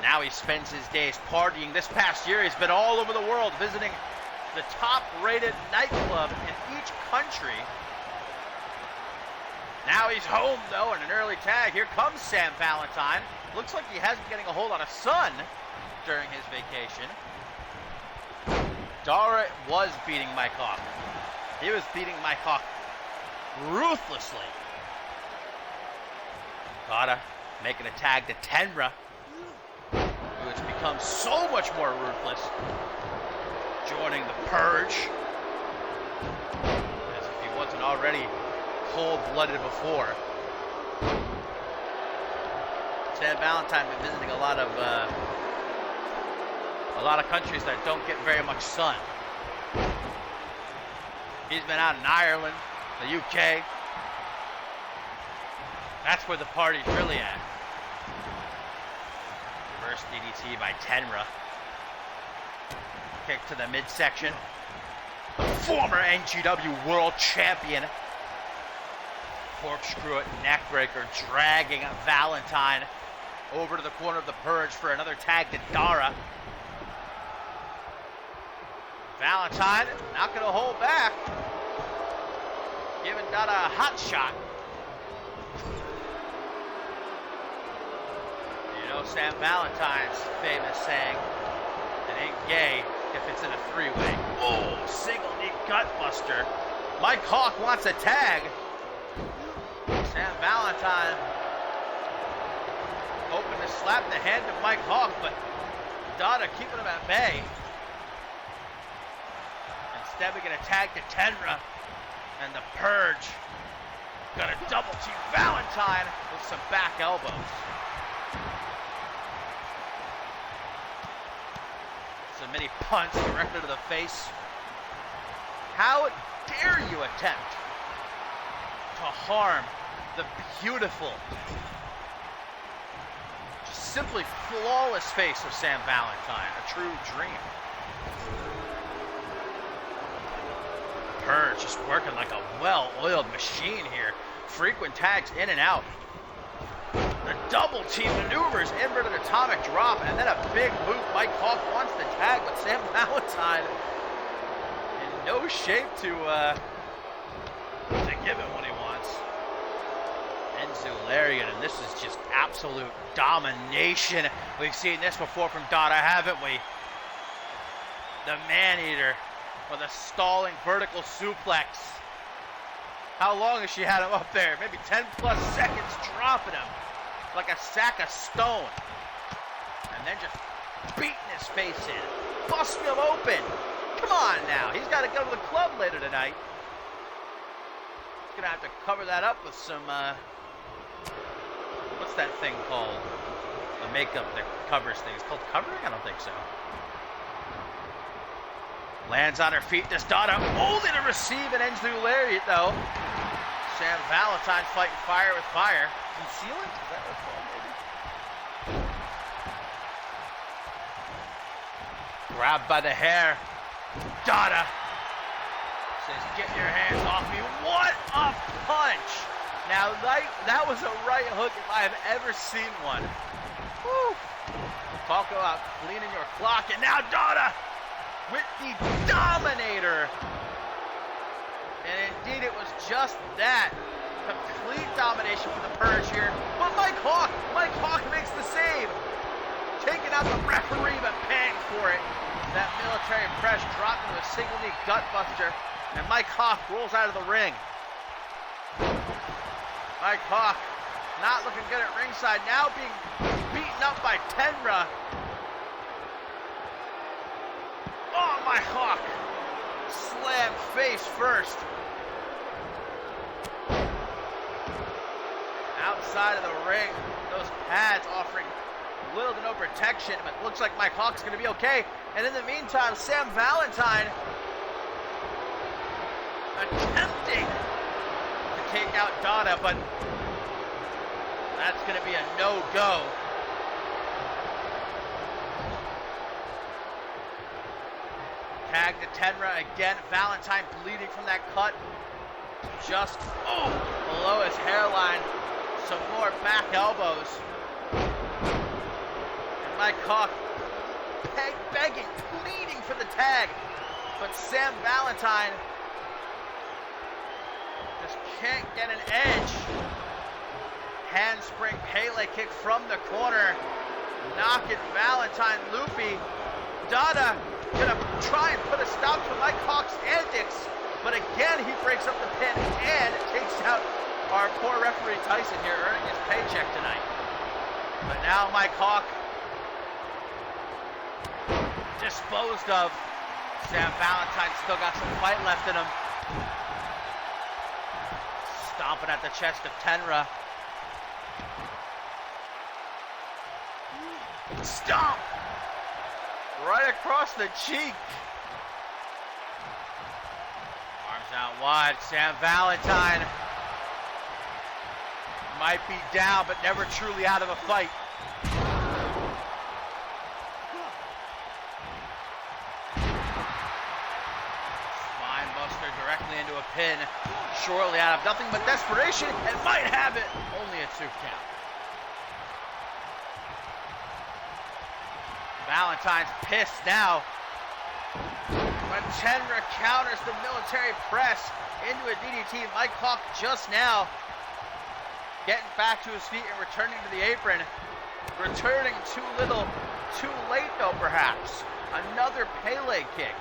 Now he spends his days partying. This past year, he's been all over the world, visiting the top-rated nightclub in each country. Now he's home, though, in an early tag. Here comes Sam Valentine. Looks like he has been getting a whole lot of sun during his vacation. Dara was beating Mike Hawk. He was beating Mike Hawk ruthlessly. Dara making a tag to Tenra, who has become so much more ruthless, joining the Purge, as if he wasn't already cold-blooded before. Sam Valentine been visiting a lot of countries that don't get very much sun. He's been out in Ireland, the UK. That's where the party's really at. Reverse DDT by Tenra. Kick to the midsection. Former NGW World Champion. Corkscrew it, neckbreaker, dragging Valentine over to the corner of the Purge for another tag to Dara. Valentine not going to hold back. Giving Dara a hot shot. You know Sam Valentine's famous saying, it ain't gay if it's in a three-way. Oh, single knee gut buster. Mike Hawk wants a tag. Sam Valentine hoping to slap the hand of Mike Hawk, but Dada keeping him at bay. Instead we get a tag to Tenra, and the Purge gonna double team Valentine with some back elbows. So many punts directly to the face. How dare you attempt to harm the beautiful, just simply flawless face of Sam Valentine, a true dream. Purge just working like a well-oiled machine here. Frequent tags in and out. The double team maneuvers, inverted atomic drop, and then a big move. Mike Hawk wants the tag, but Sam Valentine in no shape to give him what he wants. Enzo Lariat, and this is just absolute domination. We've seen this before from Dada, haven't we? The man-eater with a stalling vertical suplex. How long has she had him up there? Maybe 10 plus seconds, dropping him like a sack of stone. And then just beating his face in, busting him open. Come on now, he's got to go to the club later tonight. He's gonna have to cover that up with some, what's that thing called? The makeup that covers things. Called covering? I don't think so. Lands on her feet, does Dada, only to receive an Enzu Lariat though. Sam Valentine's fighting fire with fire. Conceal it? Is that what it's called, maybe? Grabbed by the hair. Dada says, get your hands off me. What a punch! Now, that was a right hook if I have ever seen one. Woo! Talk about cleaning your clock, and now Dada with the Dominator. And indeed, it was just that. Complete domination for the Purge here. But Mike Hawk makes the save. Taking out the referee, but paying for it. That military press dropped into a single knee gutbuster. And Mike Hawk rolls out of the ring. Mike Hawk not looking good at ringside. Now being beaten up by Tenra. Oh, my Hawk. Slam face first. Outside of the ring, those pads offering little to no protection, but it looks like Mike Hawk's going to be okay. And in the meantime, Sam Valentine attempting to take out Dada, but that's going to be a no-go. Tag to Tenra again. Valentine bleeding from that cut. Just below his hairline. Some more back elbows. And Mike Hawk begging, pleading for the tag. But Sam Valentine just can't get an edge. Handspring Pele kick from the corner. Knocking Valentine loopy. Dada gonna try and put a stop to Mike Hawk's antics. But again, he breaks up the pin and takes out our poor referee Tyson here, earning his paycheck tonight. But now Mike Hawk disposed of. Sam Valentine still got some fight left in him. Stomping at the chest of Tenra. Stomp! Right across the cheek. Arms out wide. Sam Valentine might be down, but never truly out of a fight. Spine buster directly into a pin. Shortly out of nothing but desperation, and might have it. Only a 2 count. Valentine's pissed now. When Tenra counters the military press into a DDT, Mike Hawk just now getting back to his feet and returning to the apron. Returning too little, too late though perhaps. Another Pele kick.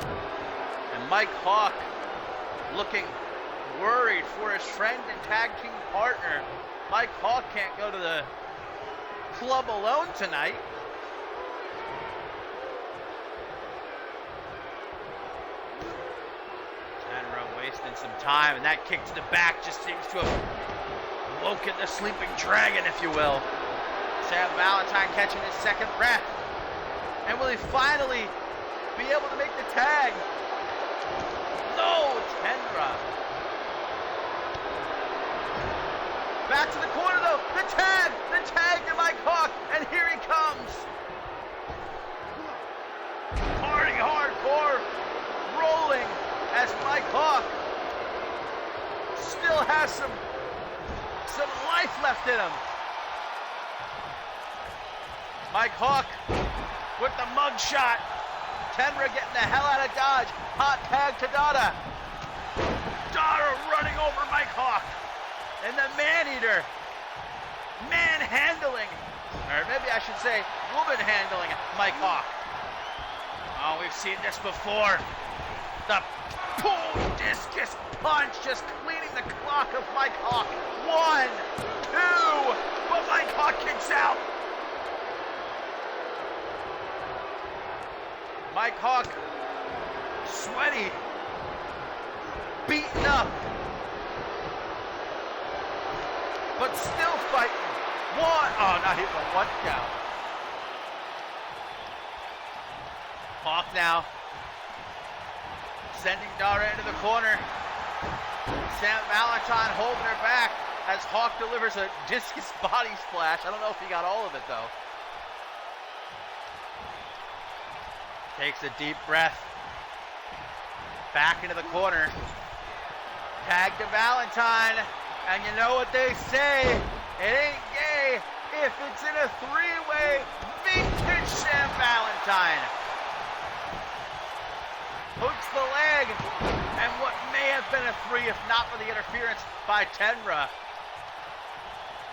And Mike Hawk looking worried for his friend and tag team partner. Mike Hawk can't go to the club alone tonight. Tenra wasting some time, and that kick to the back just seems to have woken the sleeping dragon, if you will. Sam Valentine catching his second breath. And will he finally be able to make the tag? No, Tenra. Back to the corner though, the tag to Mike Hawk, and here he comes. Party hardcore, rolling as Mike Hawk still has some life left in him. Mike Hawk with the mug shot. Tenra getting the hell out of Dodge. Hot tag to Dada. Dada running over Mike Hawk. And the man-eater. Manhandling. Or maybe I should say woman handling Mike Hawk. Oh, we've seen this before. The pull discus punch just cleaning the clock of Mike Hawk. 1, 2, but Mike Hawk kicks out. Mike Hawk, sweaty, beaten up, but still fighting. 1, oh, not even 1 count. Hawk now sending Dara into the corner. Sam Valentine holding her back as Hawk delivers a discus body splash. I don't know if he got all of it though. Takes a deep breath. Back into the corner. Tag to Valentine. And you know what they say, it ain't gay if it's in a 3-way. Vintage Sam Valentine. Hooks the leg, and what may have been a 3 if not for the interference by Tenra.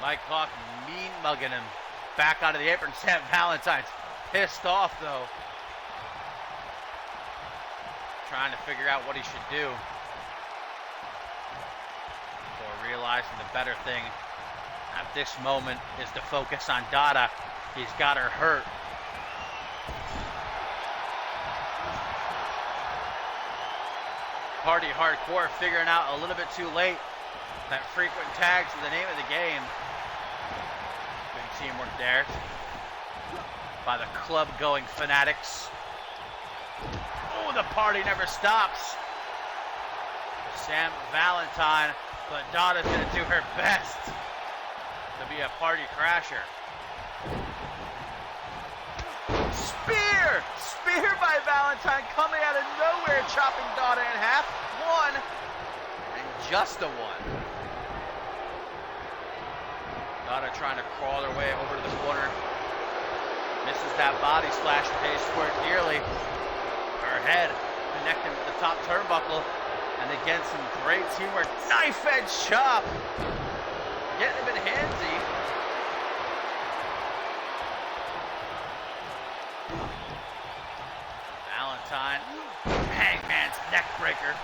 Mike Hawk mean mugging him back onto the apron. Sam Valentine's pissed off though. Trying to figure out what he should do. Before realizing the better thing at this moment is to focus on Dada. He's got her hurt. Party Hardcore figuring out a little bit too late that frequent tags are the name of the game. Good teamwork there by the club-going fanatics. Oh, the party never stops. Sam Valentine, but Dada's gonna do her best to be a party crasher. Spear! Spear by Valentine coming out of nowhere, chopping Dada in half. 1, and just a 1. Dada trying to crawl her way over to the corner. Misses that body splash, pays for it dearly. Her head connecting with the top turnbuckle. And again, some great teamwork. Knife edge chop. Getting a bit handsy. Valentine. Hangman's neck breaker.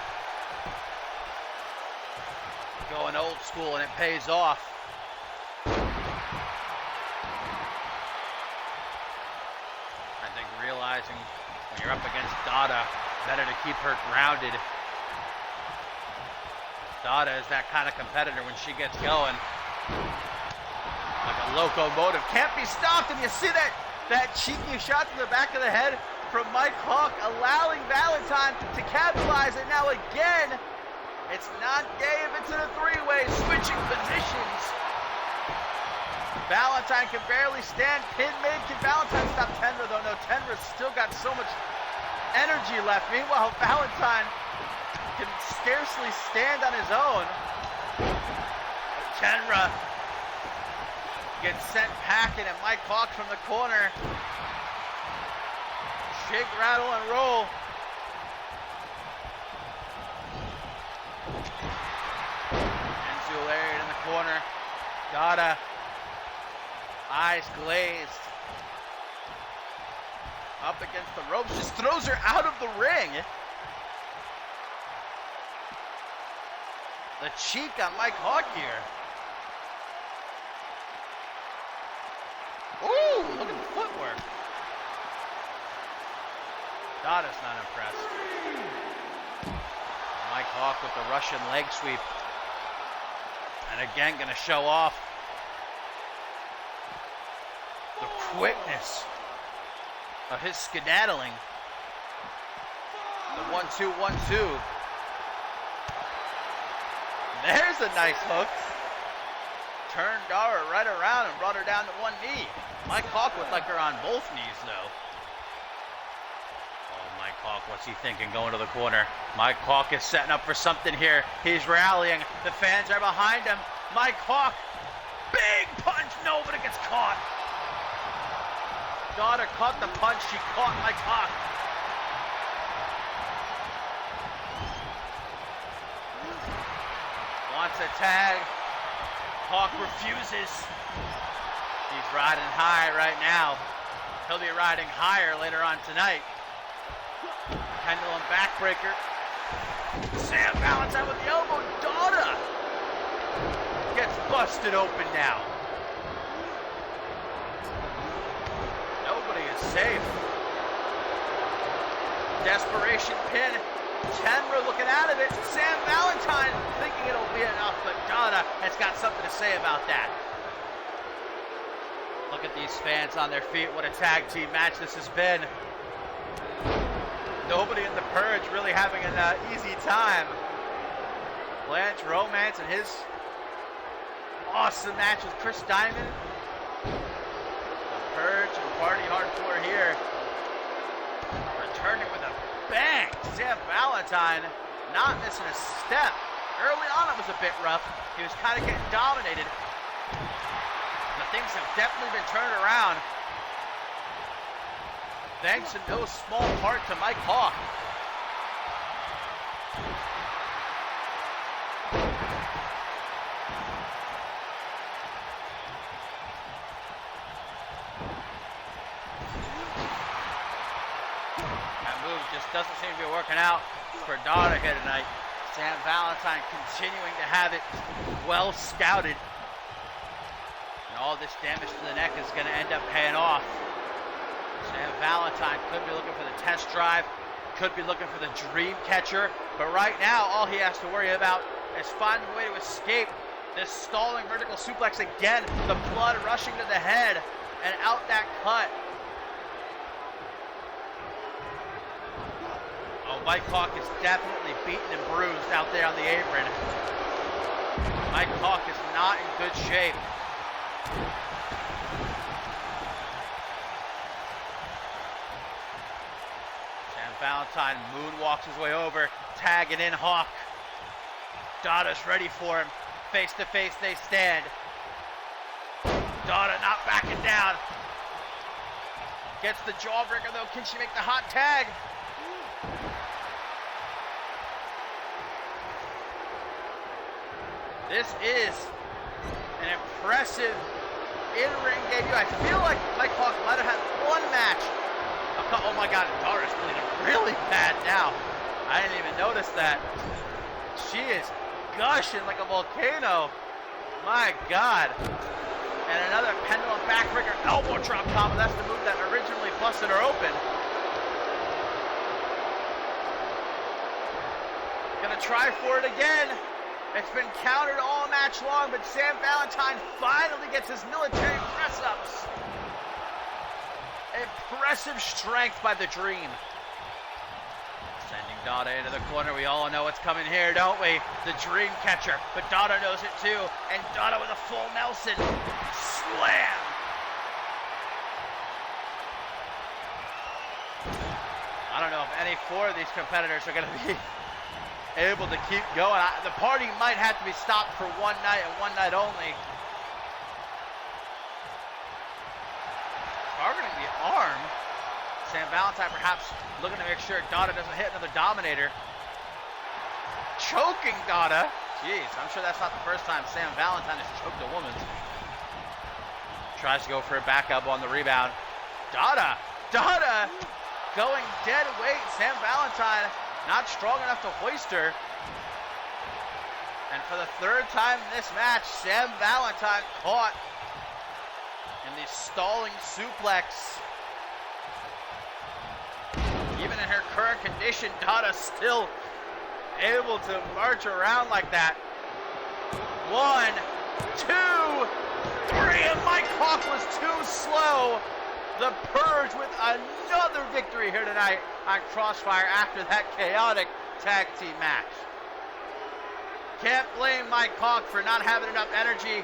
Going old school and it pays off. I think realizing when you're up against Dada, better to keep her grounded. Dada is that kind of competitor when she gets going. Like a locomotive. Can't be stopped, and you see that cheeky shot to the back of the head from Mike Hawk, allowing Valentine to capitalize it. Now again, it's not gay if it's in a 3-way, switching positions. Valentine can barely stand. Pin made. Can Valentine stop Tenra though? No, Tenra's still got so much energy left. Meanwhile, Valentine can scarcely stand on his own. Tenra gets sent packing, and Mike Hawk from the corner. Shake, rattle, and roll. Enzo Lariat in the corner. Dada, eyes glazed. Up against the ropes, just throws her out of the ring. The cheek on Mike Hawk here. Ooh, look at the footwork. Dada's not impressed. Mike Hawk with the Russian leg sweep. And again, gonna show off the quickness of his skedaddling. The 1-2, 1-2. There's a nice hook. Turned Dara right around and brought her down to 1 knee. Mike Hawk would like her on both knees though. Oh, Mike Hawk, what's he thinking going to the corner? Mike Hawk is setting up for something here. He's rallying. The fans are behind him. Mike Hawk, big punch. No, but it gets caught. Donna caught the punch. She caught Mike Hawk. Wants a tag. Hawk refuses. He's riding high right now. He'll be riding higher later on tonight. Pendulum backbreaker. Sam Valentine with the elbow. Donna gets busted open now. Nobody is safe. Desperation pin. Tenra looking out of it. Sam Valentine thinking it'll be enough, but Donna has got something to say about that. Look at these fans on their feet. What a tag team match this has been. Nobody in the Purge really having an easy time. Blanche Romance and his awesome match with Chris Diamond. The Purge and Party Hardcore here. Returning with a bang. Sam Valentine not missing a step. Early on it was a bit rough. He was kind of getting dominated. But things have definitely been turned around. Thanks in no small part to Mike Hawk. That move just doesn't seem to be working out for Donna here tonight. Sam Valentine continuing to have it well scouted. And all this damage to the neck is going to end up paying off. Sam Valentine could be looking for the test drive, could be looking for the dream catcher, but right now all he has to worry about is finding a way to escape this stalling vertical suplex again, the blood rushing to the head and out that cut. Oh, Mike Hawk is definitely beaten and bruised out there on the apron. Mike Hawk is not in good shape. Valentine moonwalks his way over, tagging in Hawk. Donna's ready for him. Face to face they stand. Donna not backing down. Gets the jawbreaker though. Can she make the hot tag? This is an impressive in-ring debut. I feel like Mike Hawk might have had one match. Oh my God, Donna's bleeding really bad now. I didn't even notice that. She is gushing like a volcano. My God. And another pendulum backbreaker elbow drop combo. That's the move that originally busted her open. Gonna try for it again. It's been countered all match long, but Sam Valentine finally gets his military press-ups. Impressive strength by the Dream. Sending Donna into the corner. We all know what's coming here, don't we? The Dream catcher, but Donna knows it too. And Donna with a full Nelson. Slam! I don't know if any four of these competitors are going to be able to keep going. The party might have to be stopped for one night and one night only. Targeting the arm. Sam Valentine perhaps looking to make sure Donna doesn't hit another Dominator. Choking Donna. Jeez, I'm sure that's not the first time Sam Valentine has choked a woman. Tries to go for a back elbow on the rebound. Donna going dead weight. Sam Valentine not strong enough to hoist her. And for the third time in this match, Sam Valentine caught in the stalling suplex. Even in her current condition, Donna still able to march around like that. 1, 2, 3, and Mike Hawk was too slow. The Purge with another victory here tonight on Crossfire after that chaotic tag team match. Can't blame Mike Hawk for not having enough energy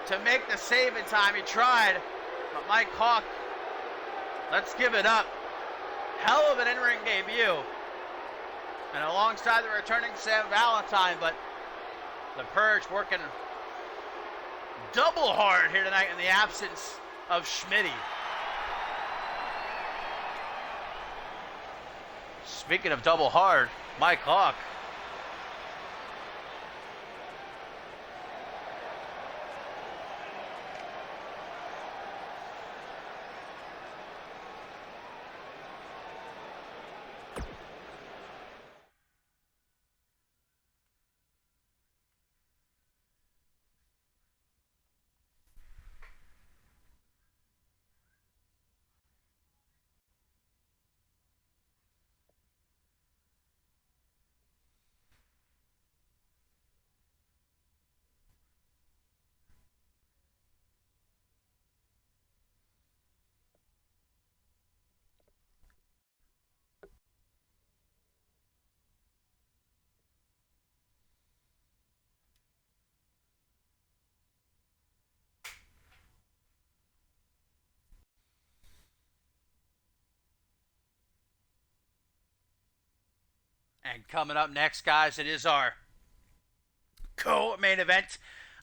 to make the save in time. He tried, but Mike Hawk, let's give it up. Hell of an in-ring debut. And alongside the returning Sam Valentine, but the Purge working double hard here tonight in the absence of Schmitty. Speaking of double hard, Mike Hawk. And coming up next, guys, it is our co-main event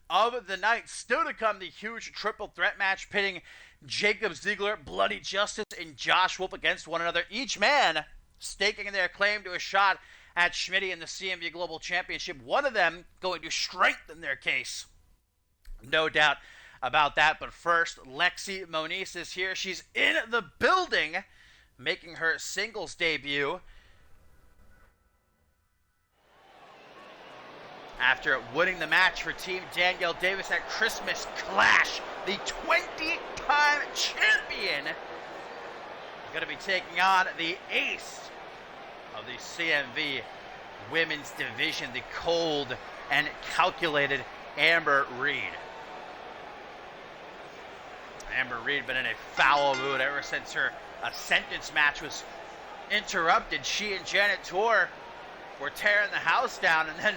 of the night. Still to come, the huge triple threat match pitting Jacob Ziegler, Bloody Justice, and Josh Wolf against one another. Each man staking their claim to a shot at Schmitty in the CMV Global Championship. One of them going to strengthen their case. No doubt about that. But first, Lexi Moniz is here. She's in the building, making her singles debut after winning the match for Team Danielle Davis at Christmas Clash. The 20-time champion going to be taking on the ace of the CMV women's division, the cold and calculated Amber Reed. Amber Reed been in a foul mood ever since her sentence match was interrupted. She and Janet Tor were tearing the house down, and then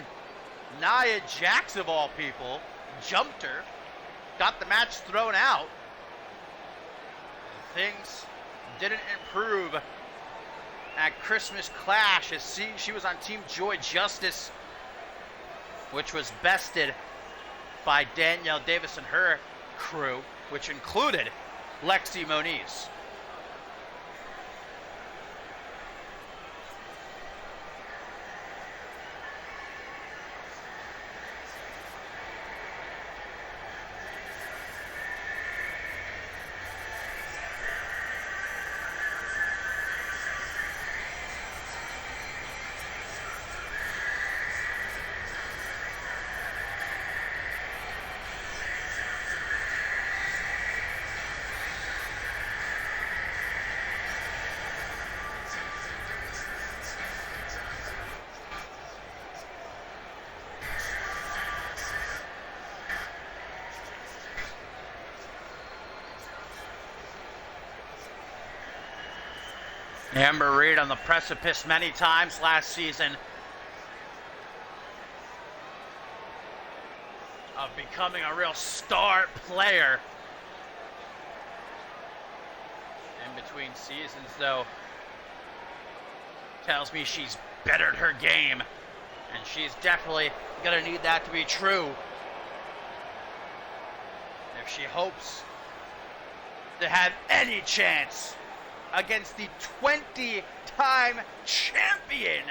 Nia Jax, of all people, jumped her, got the match thrown out. Things didn't improve at Christmas Clash as she was on Team Joy Justice, which was bested by Danielle Davis and her crew, which included Lexi Moniz. Amber Reed on the precipice many times last season of becoming a real star player. In between seasons, though, tells me she's bettered her game, and she's definitely going to need that to be true if she hopes to have any chance against the 20-time champion,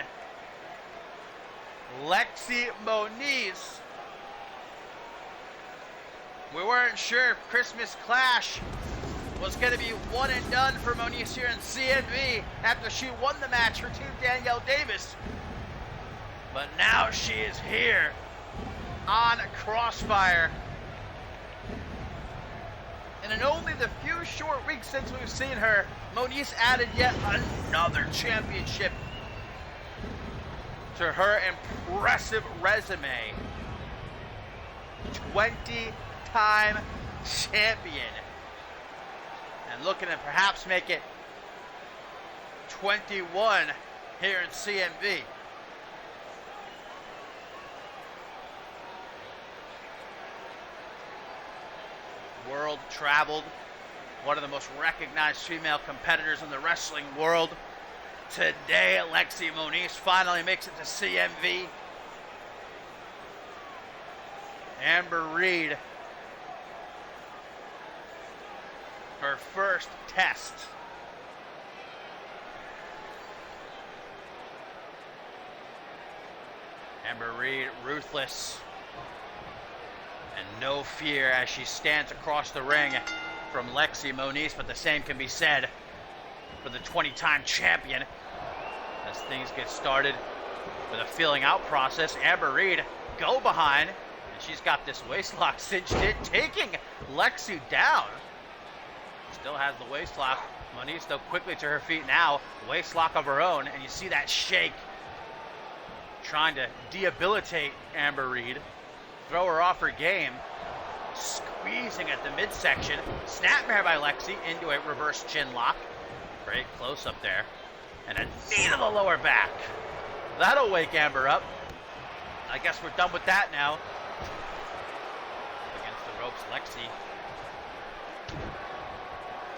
Lexi Moniz. We weren't sure if Christmas Clash was going to be one and done for Moniz here in CMV after she won the match for Team Danielle Davis. But now she is here on Crossfire. And in only the few short weeks since we've seen her, Moniz added yet another championship to her impressive resume. 20-time champion. And looking to perhaps make it 21 here in CMV. World traveled, one of the most recognized female competitors in the wrestling world. Today, Lexi Moniz finally makes it to CMV. Amber Reed, her first test. Amber Reed, ruthless and no fear as she stands across the ring from Lexi Moniz, but the same can be said for the 20-time champion. As things get started with a feeling out process, Amber Reed go behind, and she's got this waist lock cinched in, taking Lexi down. Still has the waist lock. Moniz though quickly to her feet now, waist lock of her own, and you see that shake, trying to debilitate Amber Reed, throw her off her game, squeezing at the midsection, snapmare by Lexi into a reverse chin lock. Great close up there, and a knee to the lower back. That'll wake Amber up. I guess we're done with that now. Up against the ropes, Lexi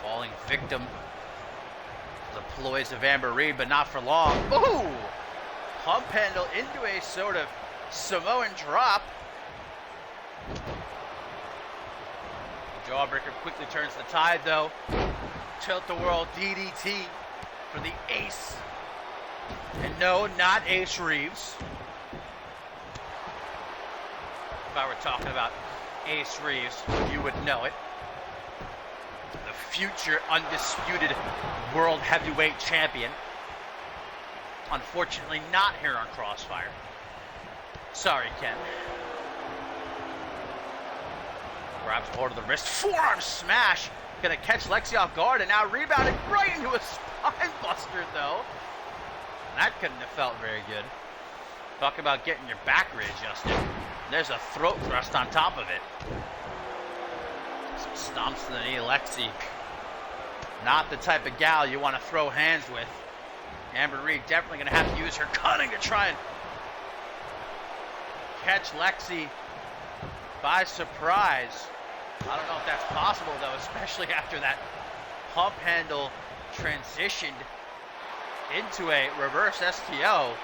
falling victim to the ploys of Amber Reed, but not for long. Ooh! Pump handle into a sort of Samoan drop. The Jawbreaker quickly turns the tide though. Tilt-a-whirl DDT for the ace. And no, not Ace Reeves. If I were talking about Ace Reeves, you would know it. The future undisputed world heavyweight champion. Unfortunately not here on Crossfire. Sorry, Ken. Grabs hold of the wrist, forearm smash. Gonna catch Lexi off guard, and now rebounded right into a spine buster though. That couldn't have felt very good. Talk about getting your back readjusted. There's a throat thrust on top of it. Some stomps to the knee. Lexi, not the type of gal you want to throw hands with. Amber Reed definitely going to have to use her cunning to try and catch Lexi by surprise. I don't know if that's possible though, especially after that pump handle transitioned into a reverse STO.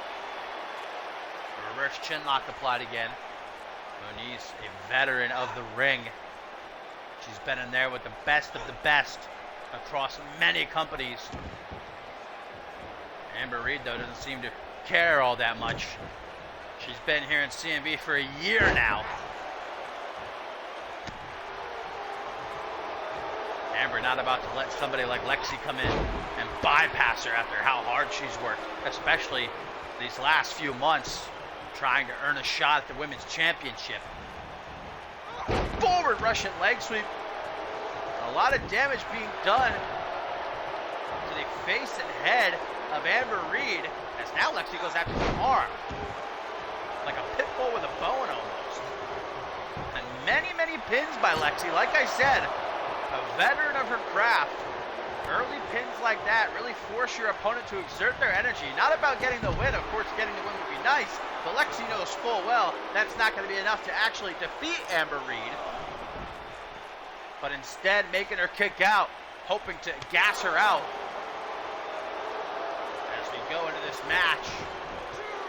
A reverse chin lock applied again. Moniz, a veteran of the ring. She's been in there with the best of the best across many companies. Amber Reed, though, doesn't seem to care all that much. She's been here in CMV for a year now. Amber not about to let somebody like Lexi come in and bypass her after how hard she's worked, especially these last few months, trying to earn a shot at the women's championship. Forward Russian leg sweep. A lot of damage being done to the face and head of Amber Reed, as now Lexi goes after the arm. Like a pit bull with a bone almost. And many, many pins by Lexi. Like I said, a veteran of her craft. Early pins like that really force your opponent to exert their energy. Not about getting the win. Of course, getting the win would be nice, but Lexi knows full well that's not going to be enough to actually defeat Amber Reed. But instead, making her kick out, hoping to gas her out. As we go into this match,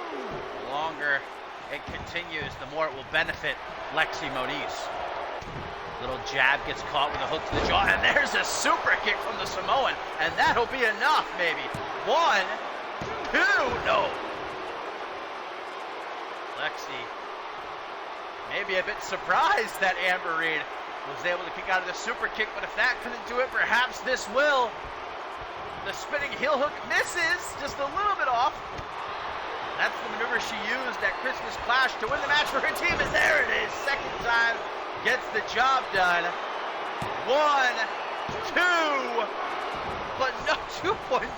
the longer it continues, the more it will benefit Lexi Moniz. Little jab gets caught with a hook to the jaw, and there's a super kick from the Samoan, and that'll be enough, maybe. 1, 2, no. Lexi maybe a bit surprised that Amber Reed was able to kick out of the super kick, but if that couldn't do it, perhaps this will. The spinning heel hook misses, just a little bit off. That's the maneuver she used at Christmas Clash to win the match for her team, and there it is, second time. Gets the job done. 1, 2, but no 2.999.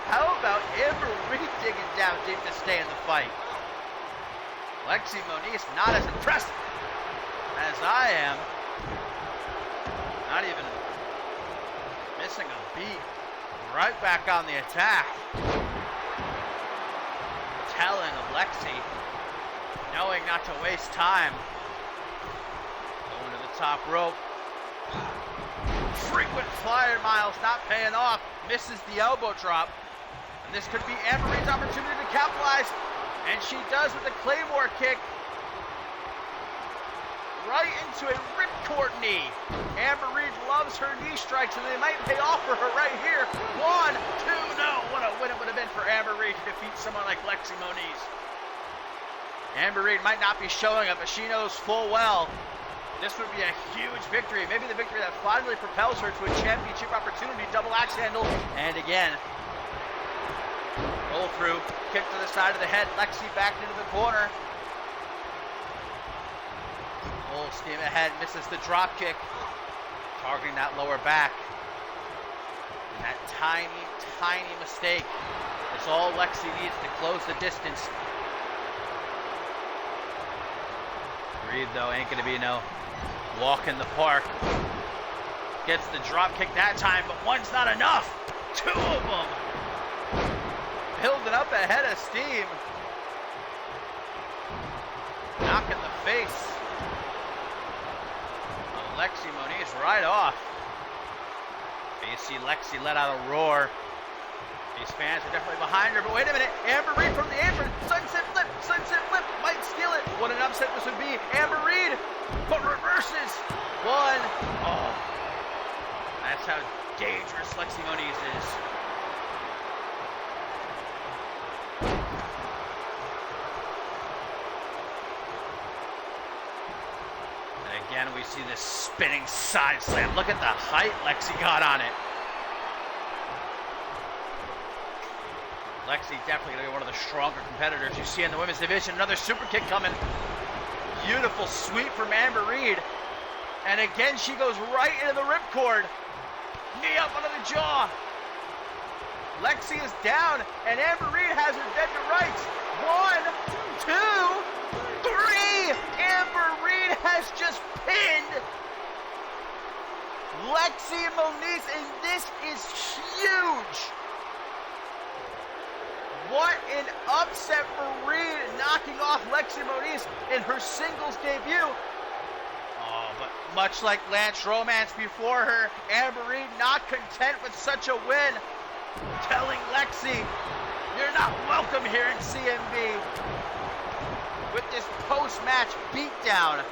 How about Amber Reed digging down deep to stay in the fight? Lexi Moniz not as impressive as I am. Not even missing a beat. Right back on the attack. Telling of Lexi, knowing not to waste time. Going to the top rope. Frequent flyer miles not paying off. Misses the elbow drop. And this could be Amber Reed's opportunity to capitalize. And she does with a Claymore kick. Right into a ripcord knee. Amber Reed loves her knee strikes, and they might pay off for her right here. 1, 2, no. What a win it would have been for Amber Reed to defeat someone like Lexi Moniz. Amber Reed might not be showing up, but she knows full well this would be a huge victory. Maybe the victory that finally propels her to a championship opportunity. Double axe handle. And again, roll through. Kick to the side of the head. Lexi back into the corner. Full steam ahead. Misses the drop kick. Targeting that lower back. And that tiny, tiny mistake. It's all Lexi needs to close the distance. Reed, though, ain't going to be no walk in the park. Gets the drop kick that time, but one's not enough. Two of them. Building up a head of steam. Knock in the face. Lexi Moniz right off. You see Lexi let out a roar. These fans are definitely behind her, but wait a minute. Amber Reed from the apron. Sunset flip, might steal it. What an upset this would be. Amber Reed, but reverses. One. Oh, that's how dangerous Lexi Moniz is. And again, we see this spinning side slam. Look at the height Lexi got on it. Lexi definitely going to be one of the stronger competitors you see in the women's division. Another super kick coming. Beautiful sweep from Amber Reed. And again, she goes right into the ripcord. Knee up under the jaw. Lexi is down, and Amber Reed has her dead to rights. 1, 2, 3. Amber Reed has just pinned Lexi Moniz, and this is huge. What an upset for Reed, knocking off Lexi Moniz in her singles debut. Oh, but much like Lance Romance before her, Amber Reed not content with such a win, telling Lexi, you're not welcome here in CMV. With this post-match beatdown.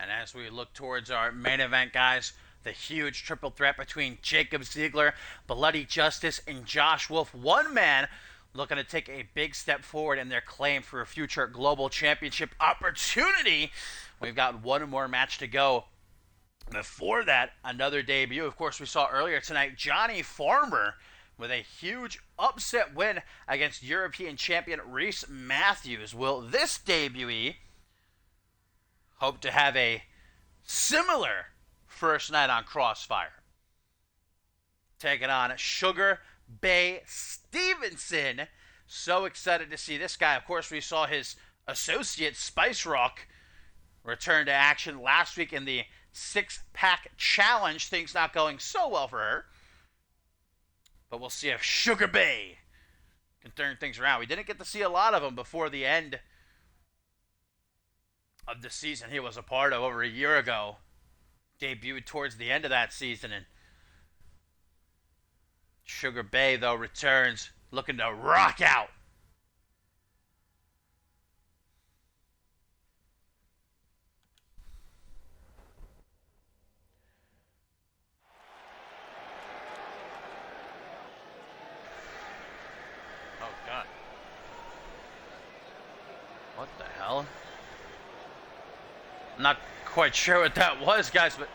And as we look towards our main event, guys, the huge triple threat between Jacob Ziegler, Bloody Justice, and Josh Wolf. One man looking to take a big step forward in their claim for a future global championship opportunity. We've got one more match to go. Before that, another debut. Of course, we saw earlier tonight Johnny Farmer with a huge upset win against European champion Reese Matthews. Will this debutee hope to have a similar first night on Crossfire? Taking on Sugar Bay Stevenson. So excited to see this guy. Of course, we saw his associate Spice Rock return to action last week in the 6-pack challenge. Things not going so well for her. But we'll see if Sugar Bay can turn things around. We didn't get to see a lot of them before the end of the season he was a part of over a year ago. Debuted towards the end of that season, and Sugar Bay, though, returns looking to rock out. Oh, God. What the hell? I'm not quite sure what that was, guys, but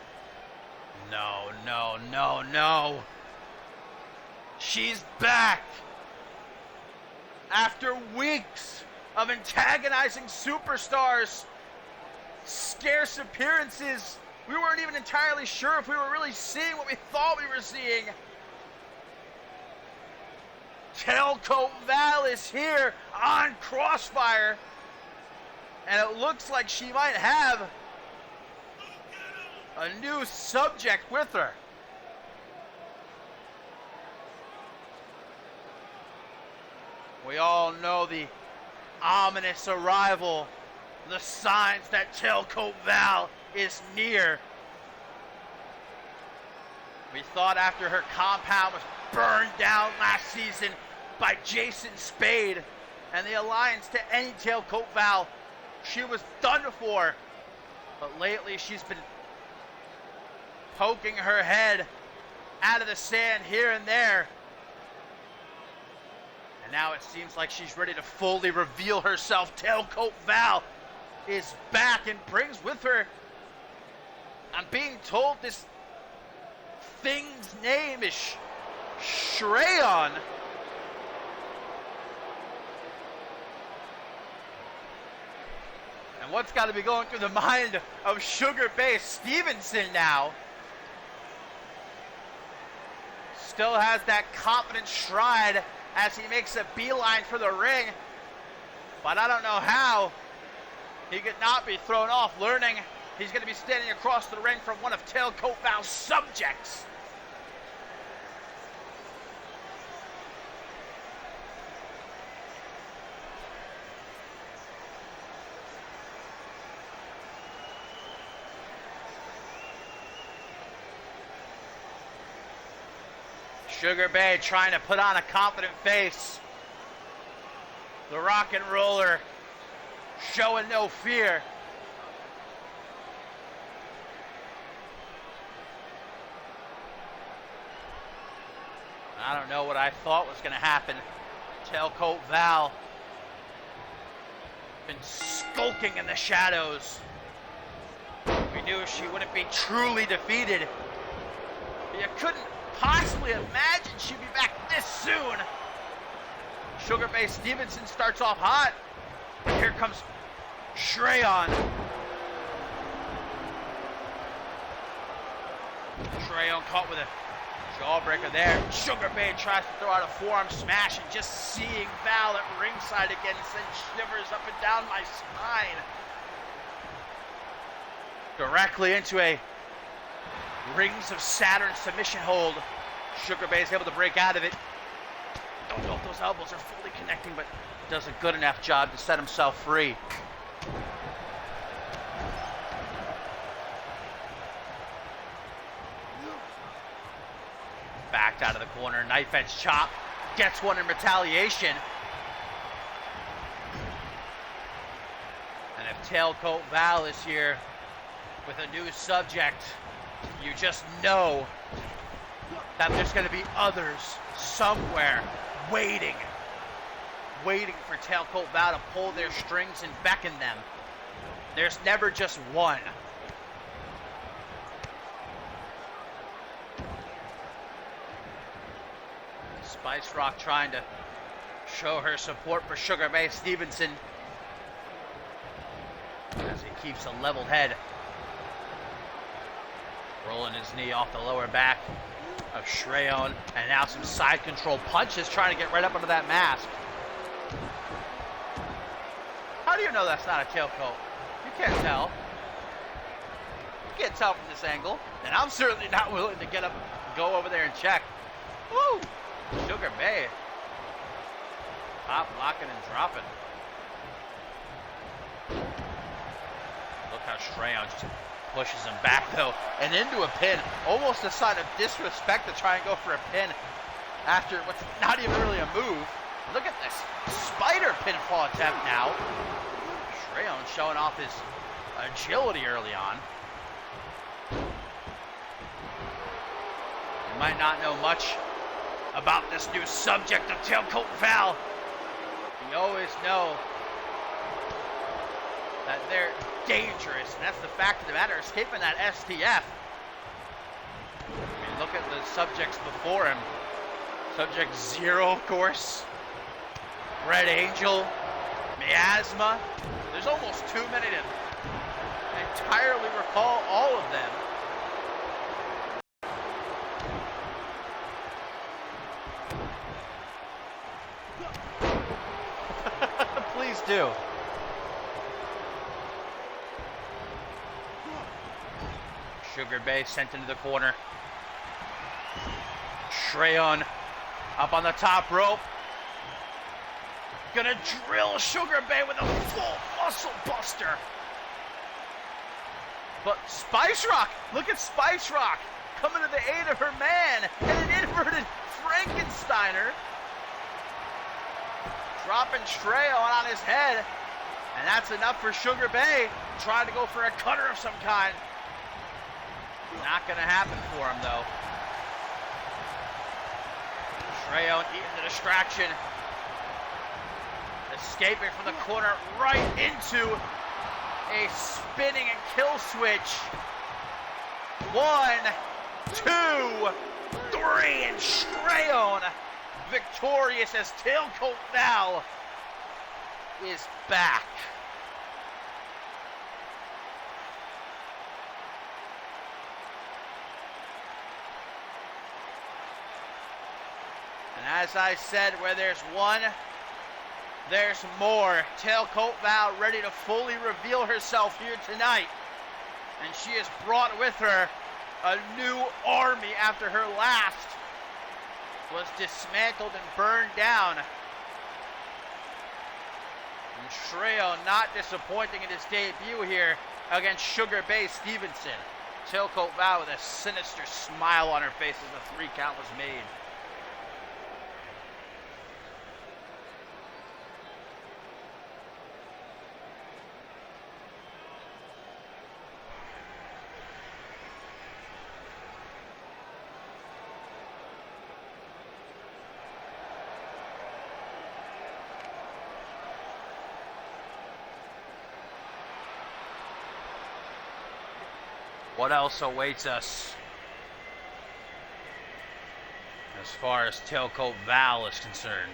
no, no, no, no. She's back. After weeks of antagonizing superstars, scarce appearances, we weren't even entirely sure if we were really seeing what we thought we were seeing. Tailcoat Val is here on Crossfire, and it looks like she might have a new subject with her. We all know the ominous arrival, the signs that Tailcoat Val is near. We thought after her compound was burned down last season by Jason Spade and the alliance to any Tailcoat Val, she was done for. But lately she's been poking her head out of the sand here and there. And now it seems like she's ready to fully reveal herself. Tailcoat Val is back and brings with her, I'm being told this thing's name is Shrayon. And what's got to be going through the mind of Sugar Bay Stevenson now? Still has that confident stride as he makes a beeline for the ring. But I don't know how he could not be thrown off, learning he's going to be standing across the ring from one of Tailcoat Val's subjects. Sugar Bay trying to put on a confident face. The rock and roller showing no fear. I don't know what I thought was going to happen. Tailcoat Val been skulking in the shadows. We knew she wouldn't be truly defeated. You couldn't possibly imagine she'd be back this soon. Sugar Bay Stevenson starts off hot. Here comes Shrayon. Shrayon caught with a jawbreaker there. Sugar Bay tries to throw out a forearm smash, and just seeing Val at ringside again sends shivers up and down my spine. Directly into a Rings of Saturn submission hold. Sugar Bay is able to break out of it. Don't know if those elbows are fully connecting, but does a good enough job to set himself free. Backed out of the corner, knife edge chop. Gets one in retaliation. And if Tailcoat Val is here with a new subject, you just know that there's going to be others somewhere waiting for Tailcoat Val to pull their strings and beckon them. There's never just one. Spice Rock trying to show her support for Sugar Bay Stevenson as he keeps a leveled head. Rolling his knee off the lower back of Shrayon, and now some side control punches trying to get right up under that mask. How do you know that's not a tailcoat? You can't tell. You can't tell from this angle, and I'm certainly not willing to get up and go over there and check. Woo! Sugar Bay. Pop, locking, and dropping. Look how Shrayon just pushes him back, though, and into a pin. Almost a sign of disrespect to try and go for a pin after what's not even really a move. Look at this spider pinfall attempt now. Shrayon showing off his agility early on. You might not know much about this new subject of Tailcoat Val. You always know that they're dangerous, and that's the fact of the matter. Escaping that STF. I mean, look at the subjects before him. Subject 0, of course. Red Angel. Miasma. There's almost too many to entirely recall all of them. Please do. Sugar Bay sent into the corner. Shreyon up on the top rope. Gonna drill Sugar Bay with a full muscle buster. But Spice Rock, look at Spice Rock coming to the aid of her man, and an inverted Frankensteiner. Dropping Shreyon on his head, and that's enough for Sugar Bay. Trying to go for a cutter of some kind. Not gonna happen for him though. Shreyon eating the distraction. Escaping from the corner right into a spinning and kill switch. 1, 2, 3, and Shreyon victorious as Tailcoat Val is back. And as I said, where there's one, there's more. Tailcoat Val ready to fully reveal herself here tonight. And she has brought with her a new army after her last was dismantled and burned down. And Shreyon not disappointing in his debut here against Sugar Bay Stevenson. Tailcoat Val with a sinister smile on her face as the 3 count was made. What else awaits us as far as Tailcoat Val is concerned?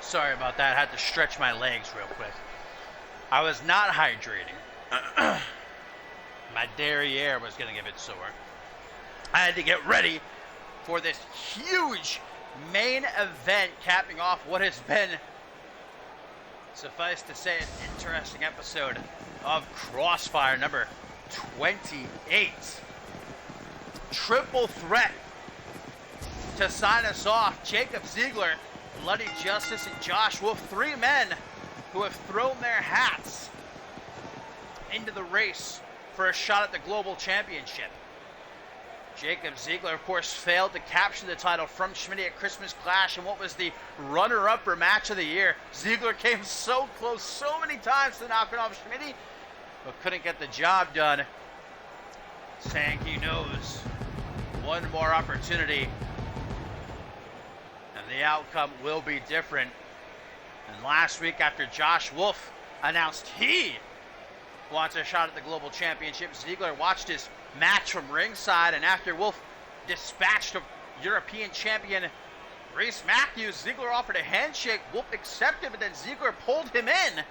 Sorry about that. I had to stretch my legs real quick. I was not hydrating. My derriere was getting a bit sore. I had to get ready for this huge main event capping off what has been, suffice to say, an interesting episode of Crossfire, number 28. Triple threat to sign us off. Jacob Ziegler, Bloody Justice, and Josh Wolf, three men who have thrown their hats into the race for a shot at the Global Championship. Jacob Ziegler, of course, failed to capture the title from Schmitty at Christmas Clash in what was the runner-up or match of the year. Ziegler came so close so many times to knocking off Schmitty, but couldn't get the job done, saying he knows one more opportunity and the outcome will be different. And last week, after Josh Wolf announced he wants a shot at the Global Championship, Ziegler watched his match from ringside, and after Wolf dispatched a European champion Reese Matthews, Ziegler offered a handshake. Wolf accepted, but then Ziegler pulled him in,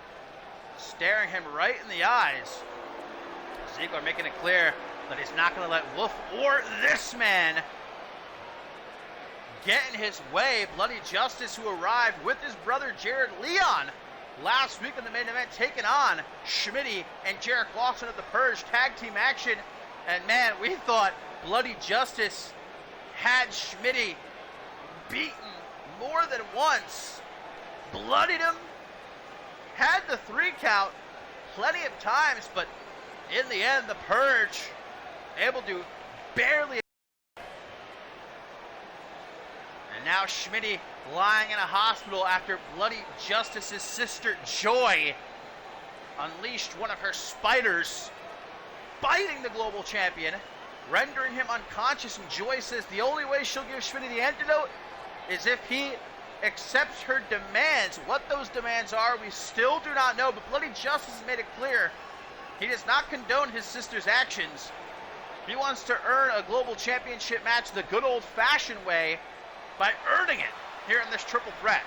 staring him right in the eyes. Ziegler making it clear that he's not going to let Wolf or this man get in his way. Bloody Justice, who arrived with his brother Jared Leon last week in the main event, taking on Schmitty and Jarek Lawson of the Purge tag team action. And man, we thought Bloody Justice had Schmitty beaten more than once, bloodied him, had the 3 count plenty of times, but in the end, the Purge able to barely. And now Schmitty lying in a hospital after Bloody Justice's sister Joy unleashed one of her spiders, biting the global champion, rendering him unconscious. And Joy says the only way she'll give Schmitty the antidote is if he accepts her demands. What those demands are, we still do not know, but Bloody Justice has made it clear he does not condone his sister's actions. He wants to earn a global championship match the good old-fashioned way by earning it here in this triple threat.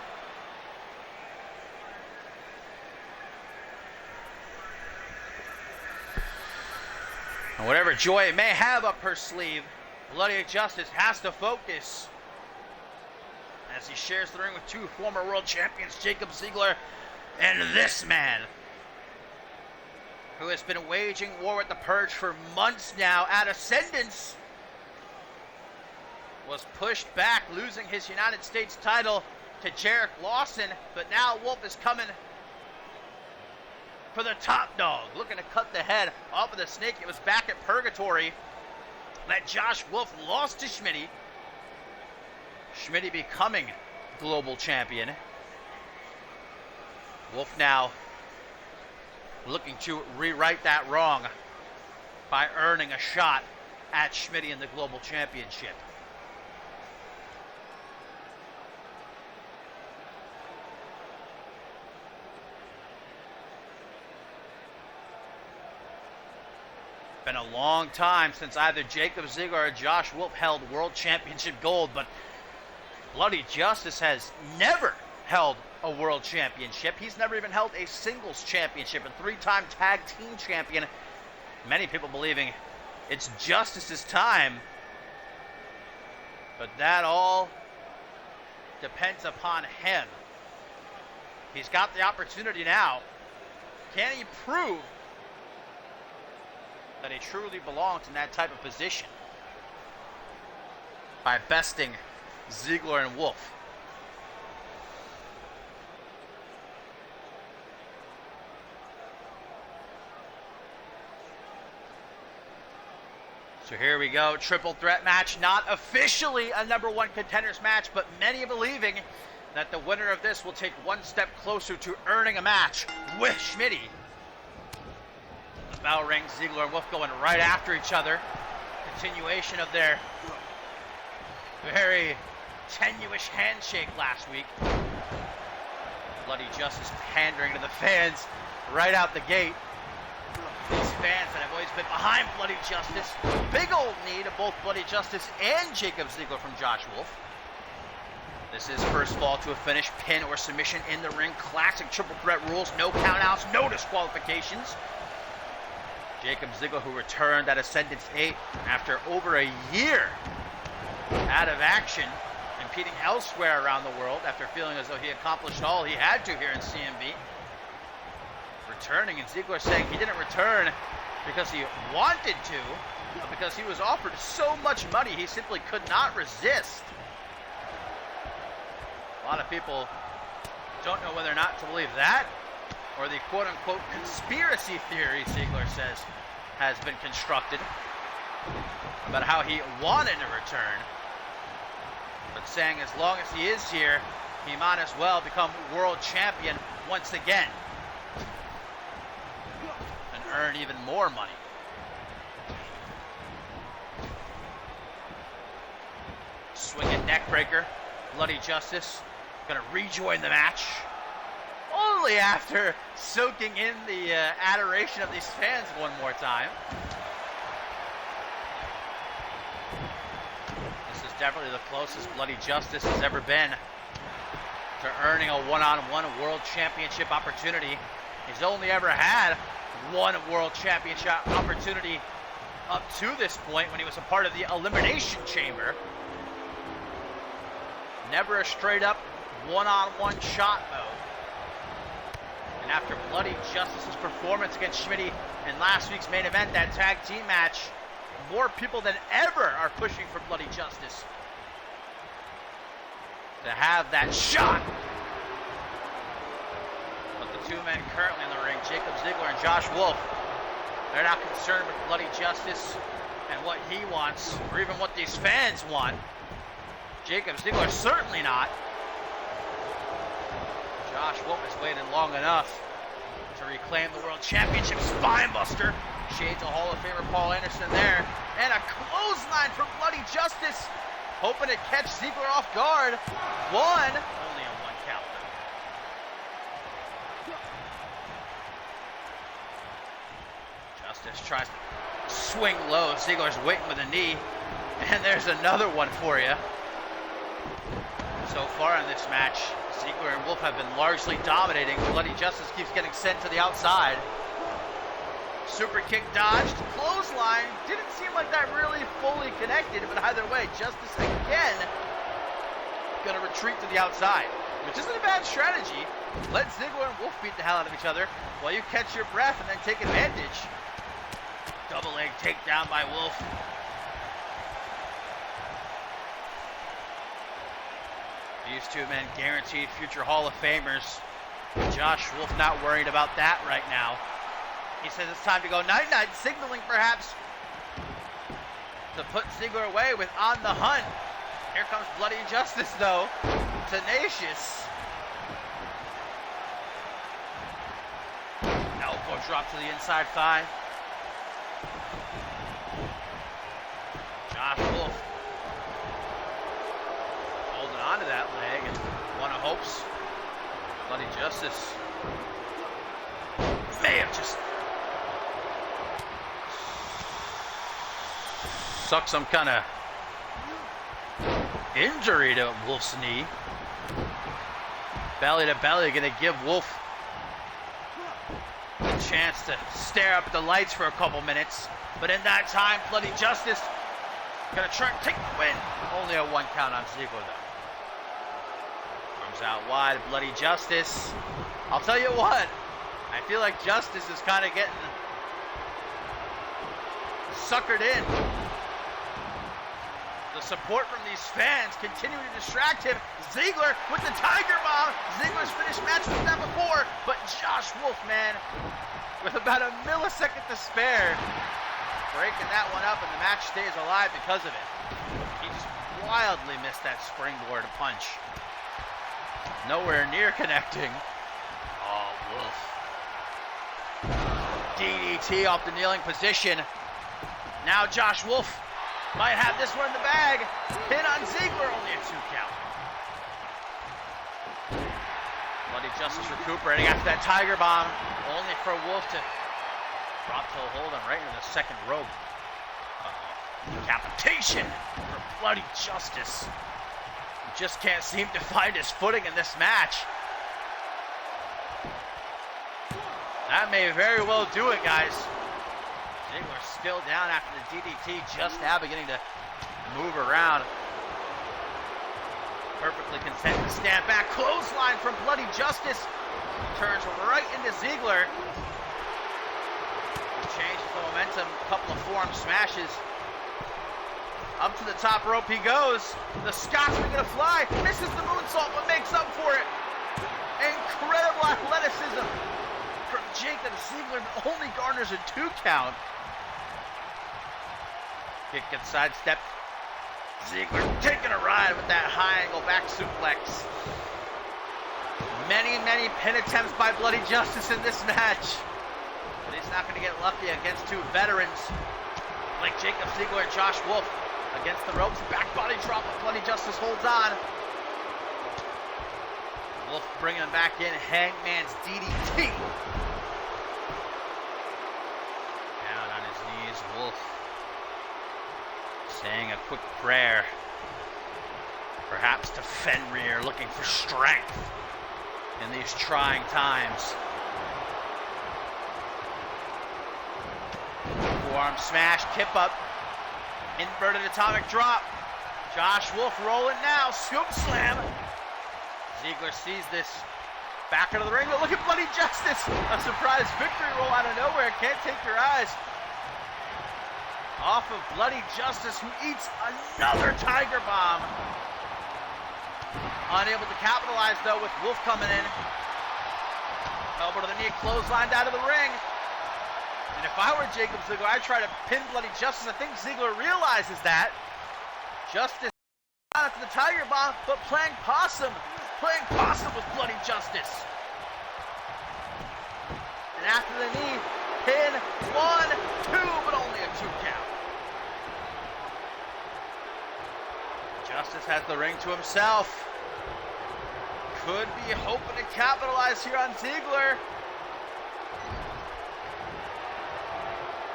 And whatever Joy may have up her sleeve, Bloody Justice has to focus as he shares the ring with 2 former world champions, Jacob Ziegler and this man, who has been waging war with the Purge for months now. At Ascendance, was pushed back, losing his United States title to Jarek Lawson, but now Wolf is coming for the top dog, looking to cut the head off of the snake. It was back at Purgatory that Josh Wolf lost to Schmitty. Schmitty becoming global champion. Wolf now looking to rewrite that wrong by earning a shot at Schmitty in the global championship. Been a long time since either Jacob Ziegler or Josh Wolf held World Championship gold, but Bloody Justice has never held a World Championship. He's never even held a singles championship, a 3-time tag team champion. Many people believing it's Justice's time, but that all depends upon him. He's got the opportunity now. Can he prove that he truly belongs in that type of position by besting Ziegler and Wolf? So here we go, triple threat match, not officially a number 1 contenders match, but many believing that the winner of this will take one step closer to earning a match with Schmitty. The bell rings, Ziegler and Wolf going right after each other. Continuation of their very tenuous handshake last week. Bloody Justice pandering to the fans right out the gate. These fans that have always been behind Bloody Justice. Big old knee to both Bloody Justice and Jacob Ziegler from Josh Wolf. This is first fall to a finish, pin or submission in the ring. Classic triple threat rules, no countouts, no disqualifications. Jacob Ziegler, who returned at Ascendance 8 after over a year out of action, competing elsewhere around the world after feeling as though he accomplished all he had to here in CMV. returning, and Ziggler saying he didn't return because he wanted to, but because he was offered so much money he simply could not resist. A lot of people don't know whether or not to believe that, or the quote-unquote conspiracy theory Ziggler says has been constructed about how he wanted to return, but saying as long as he is here, he might as well become world champion once again and earn even more money. Swinging neck breaker, Bloody Justice gonna rejoin the match only after soaking in the adoration of these fans one more time. This is definitely the closest Bloody Justice has ever been to earning a one-on-one world championship opportunity. He's only ever had one world championship opportunity up to this point when he was a part of the Elimination Chamber. Never a straight-up one-on-one shot mode. And after Bloody Justice's performance against Schmitty in last week's main event, that tag team match, more people than ever are pushing for Bloody Justice to have that shot. But the two men currently in the ring, Jacob Ziggler and Josh Wolf, they're not concerned with Bloody Justice and what he wants, or even what these fans want. Jacob Ziggler certainly not. Josh Wolf has waited long enough to reclaim the World Championship. Spinebuster. Shades of Hall of Famer Paul Anderson there. And a clothesline from Bloody Justice. Hoping to catch Ziggler off guard. One. Only a one count. Justice tries to swing low. Ziggler's waiting with a knee. And there's another one for you. So far in this match, Ziggler and Wolf have been largely dominating. Bloody Justice keeps getting sent to the outside. Super kick dodged. Clothesline. Didn't seem like that really fully connected, but either way, Justice again gonna retreat to the outside, which isn't a bad strategy. Let Ziggler and Wolf beat the hell out of each other while you catch your breath and then take advantage. Double leg takedown by Wolf. These two men guaranteed future Hall of Famers. Josh Wolf not worried about that right now. He says it's time to go night-night, signaling perhaps to put Ziggler away with On the Hunt. Here comes Bloody Justice though. Tenacious. Elbow drop to the inside thigh. Josh Wolf holding on to that leg, and one of hopes Bloody Justice may have just sucked some kind of injury to Wolf's knee. Belly to belly, gonna give Wolf a chance to stare up at the lights for a couple minutes, but in that time, Bloody Justice gonna try and take the win. Only a one count on Ziggler though. Arms out wide, Bloody Justice. I'll tell you what, I feel like Justice is kind of getting suckered in. The support from these fans continue to distract him. Ziggler with the Tiger Bomb. Ziggler's finished match with that before, but Josh Wolf, man, with about a millisecond to spare, breaking that one up, and the match stays alive because of it. He just wildly missed that springboard punch. Nowhere near connecting. Oh, Wolf. DDT off the kneeling position. Now Josh Wolf might have this one in the bag. Pin on Ziggler, only a 2 count. Bloody Justice recuperating after that Tiger Bomb, only for Wolf to drop toe hold him right into the second rope. Decapitation for Bloody Justice. He just can't seem to find his footing in this match. That may very well do it, guys. Ziggler still down after the DDT, just now beginning to move around. Perfectly content to stand back. Clothesline from Bloody Justice. Turns right into Ziggler. Changes the momentum. A couple of forearm smashes. Up to the top rope he goes. The Scotsman gonna fly. Misses the moonsault, but makes up for it. Incredible athleticism from Jacob Ziggler. Only garners a 2 count. Kick gets sidestepped. Ziggler taking a ride with that high angle back suplex. Many pin attempts by Bloody Justice in this match. But he's not going to get lucky against 2 veterans like Jacob Ziggler and Josh Wolf. Against the ropes, back body drop, but Bloody Justice holds on. Wolf bringing him back in, Hangman's DDT. Down on his knees, Wolf saying a quick prayer. Perhaps to Fenrir, looking for strength in these trying times. Forearm smash, kip up. Inverted atomic drop. Josh Wolf rolling now. Scoop slam. Ziggler sees this. Back into the ring. But look at Bloody Justice. A surprise victory roll out of nowhere. Can't take your eyes off of Bloody Justice, who eats another Tiger Bomb. Unable to capitalize, though, with Wolf coming in. Elbow to the knee. Clotheslined out of the ring. And if I were Jacob Ziggler, I'd try to pin Bloody Justice. I think Ziggler realizes that. Justice after the Tiger Bomb, but playing possum with Bloody Justice. And after the knee, pin, 1, 2, but only a 2 count. Justice has the ring to himself. Could be hoping to capitalize here on Ziggler.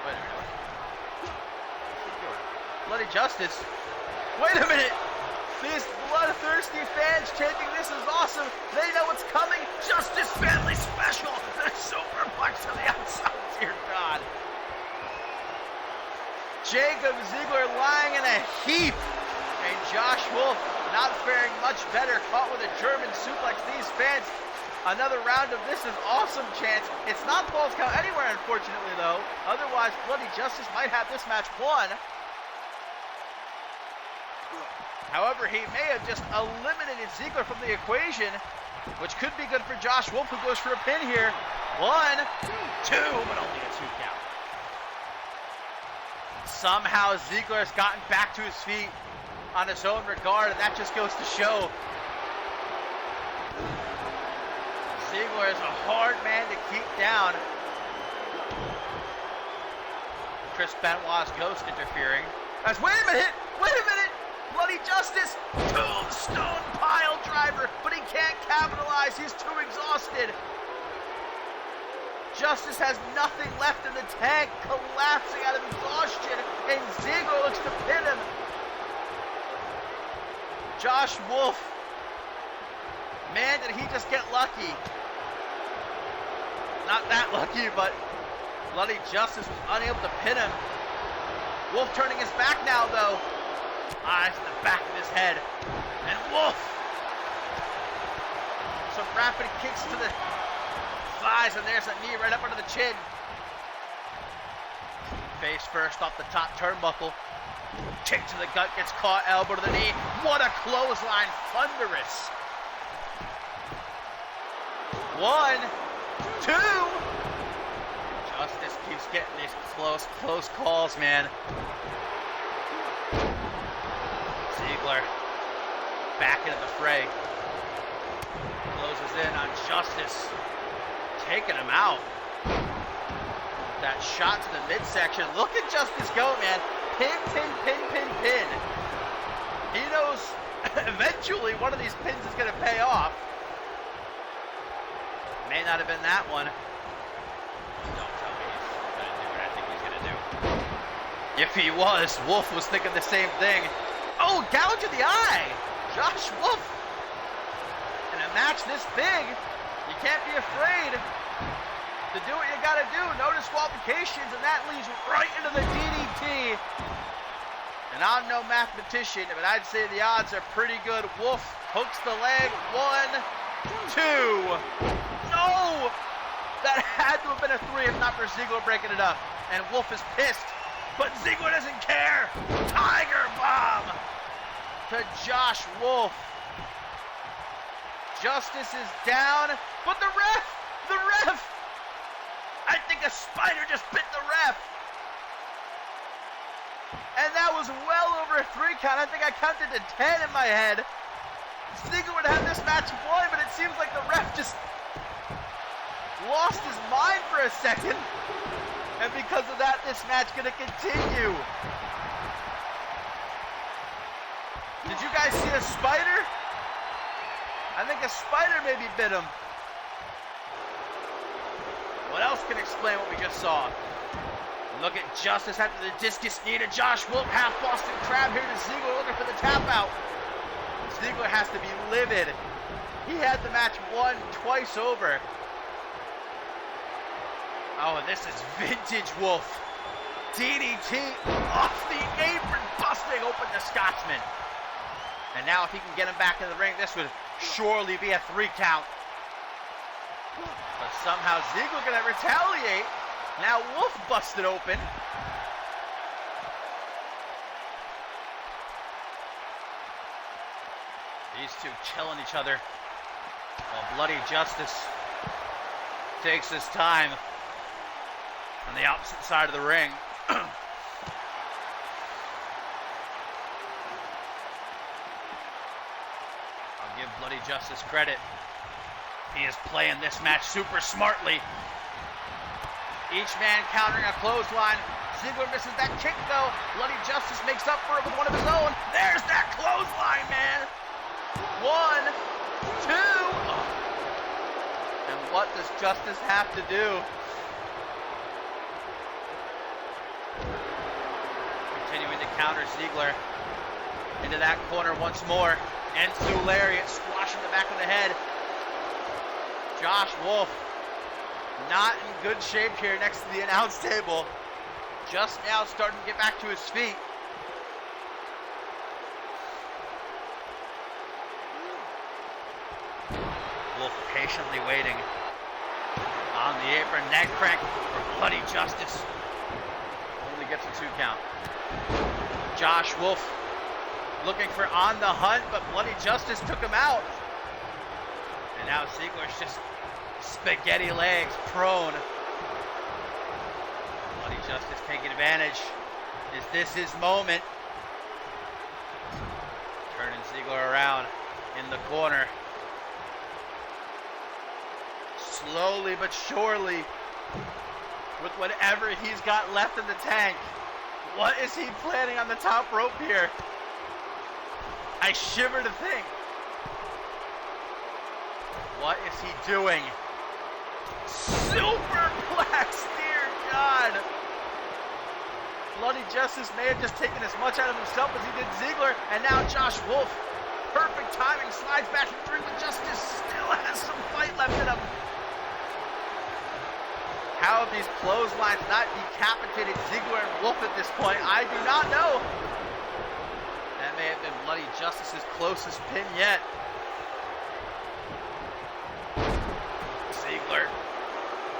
Wait a minute. Bloody Justice. Wait a minute. These bloodthirsty fans chanting this is awesome. They know what's coming. Justice Family Special. The superplex on the outside. Dear God. Jacob Ziggler lying in a heap. And Josh Wolf not faring much better. Caught with a German suplex. These fans. Another round of this is awesome chants. It's not Falls Count anywhere, unfortunately, though. Otherwise, Bloody Justice might have this match won. However, he may have just eliminated Ziggler from the equation, which could be good for Josh Wolf, who goes for a pin here. 1, 2, but only a 2 count. Somehow, Ziggler has gotten back to his feet on his own regard, and that just goes to show Ziggler is a hard man to keep down. Chris Benoit's ghost interfering. Wait a minute! Bloody Justice! Tombstone pile driver, but he can't capitalize. He's too exhausted. Justice has nothing left in the tank, collapsing out of exhaustion, and Ziggler looks to pin him. Josh Wolf. Man, did he just get lucky. Not that lucky, but Bloody Justice was unable to pin him. Wolf turning his back now, though. Eyes in the back of his head. And Wolf. Some rapid kicks to the thighs, and there's a knee right up under the chin. Face first off the top turnbuckle. Kick to the gut, gets caught, elbow to the knee. What a clothesline, thunderous. 1, 2. Justice keeps getting these close calls, man. Ziggler back into the fray. Closes in on Justice. Taking him out. That shot to the midsection. Look at Justice go, man. Pin, pin, pin, pin, pin. He knows eventually one of these pins is going to pay off. May not have been that one. Don't tell me he's going to do what I think he's going to do. If he was, Wolf was thinking the same thing. Oh, gouge to the eye. Josh Wolf. In a match this big, you can't be afraid to do what you got to do. No disqualifications, and that leads right into the DDT. And I'm no mathematician, but I'd say the odds are pretty good. Wolf hooks the leg. 1, 2. No, no! That had to have been a 3 if not for Ziggler breaking it up. And Wolf is pissed, but Ziggler doesn't care. Tiger bomb to Josh Wolf. Justice is down, but the ref! I think a spider just bit the ref. And that was well over a 3 count. I think I counted to 10 in my head. Ziggler would have this match won, but it seems like the ref just lost his mind for a second. And because of that, this match gonna continue. Did you guys see a spider? I think a spider maybe bit him. What else can explain what we just saw? Look at Justice after the discus knee to Josh Wolf. Half Boston Crab here to Ziggler looking for the tap out. Ziggler has to be livid. He had the match won twice over. Oh, and this is vintage Wolf. DDT off the apron, busting open the Scotsman. And now if he can get him back in the ring, this would surely be a 3 count. But somehow Ziggler gonna retaliate. Now Wolf busted open. These two killing each other. While Bloody Justice takes his time on the opposite side of the ring. I'll give Bloody Justice credit. He is playing this match super smartly. Each man countering a clothesline. Ziggler misses that kick though. Bloody Justice makes up for it with one of his own. There's that clothesline, man. 1, 2. Oh. And what does Justice have to do? Continuing to counter Ziggler into that corner once more. Ensu lariat squashing the back of the head. Josh Wolf not in good shape here next to the announce table. Just now starting to get back to his feet. Wolf patiently waiting on the apron. Neck crank for Bloody Justice. Only gets a 2 count. Josh Wolf looking for on the hunt, but Bloody Justice took him out. And now Ziggler's just spaghetti legs prone. Bloody Justice taking advantage. Is this his moment? Turning Ziggler around in the corner. Slowly but surely, with whatever he's got left in the tank. What is he planning on the top rope here? I shiver to think. What is he doing? Superplex, dear God. Bloody Justice may have just taken as much out of himself as he did Ziggler, and now Josh Wolf, perfect timing, slides back in 3, but Justice still has some fight left in him. How have these clotheslines not decapitated Ziggler and Wolf at this point? I do not know. That may have been Bloody Justice's closest pin yet. Ziggler,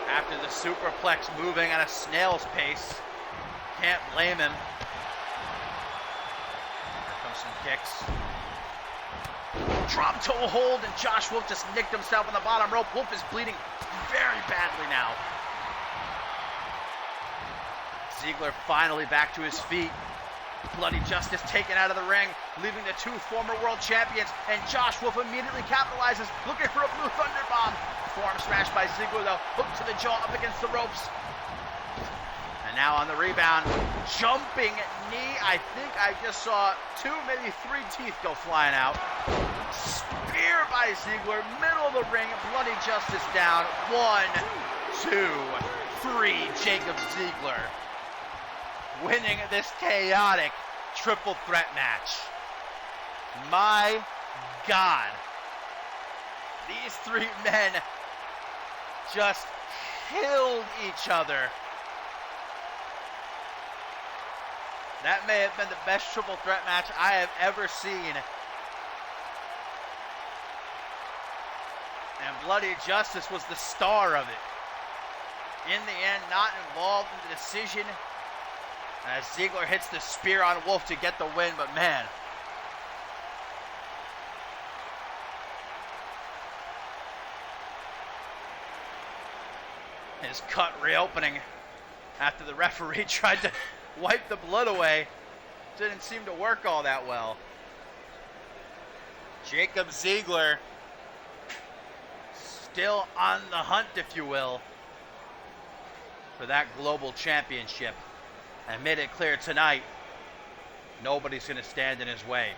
after the superplex, moving at a snail's pace. Can't blame him. Here comes some kicks. Drop toe hold, and Josh Wolf just nicked himself on the bottom rope. Wolf is bleeding very badly now. Ziggler finally back to his feet. Bloody Justice taken out of the ring, leaving the 2 former world champions, and Josh Wolf immediately capitalizes, looking for a blue thunder bomb. Forearm smash by Ziggler though, hook to the jaw up against the ropes. And now on the rebound, jumping knee. I think I just saw 2, maybe 3 teeth go flying out. Spear by Ziggler, middle of the ring, Bloody Justice down. 1, 2, 3, Jacob Ziggler winning this chaotic triple threat match. My God. These 3 men just killed each other. That may have been the best triple threat match I have ever seen. And Bloody Justice was the star of it. In the end, not involved in the decision as Ziggler hits the spear on Wolf to get the win, but man. His cut reopening after the referee tried to wipe the blood away. Didn't seem to work all that well. Jacob Ziegler still on the hunt, if you will, for that global championship. And made it clear tonight, nobody's going to stand in his way.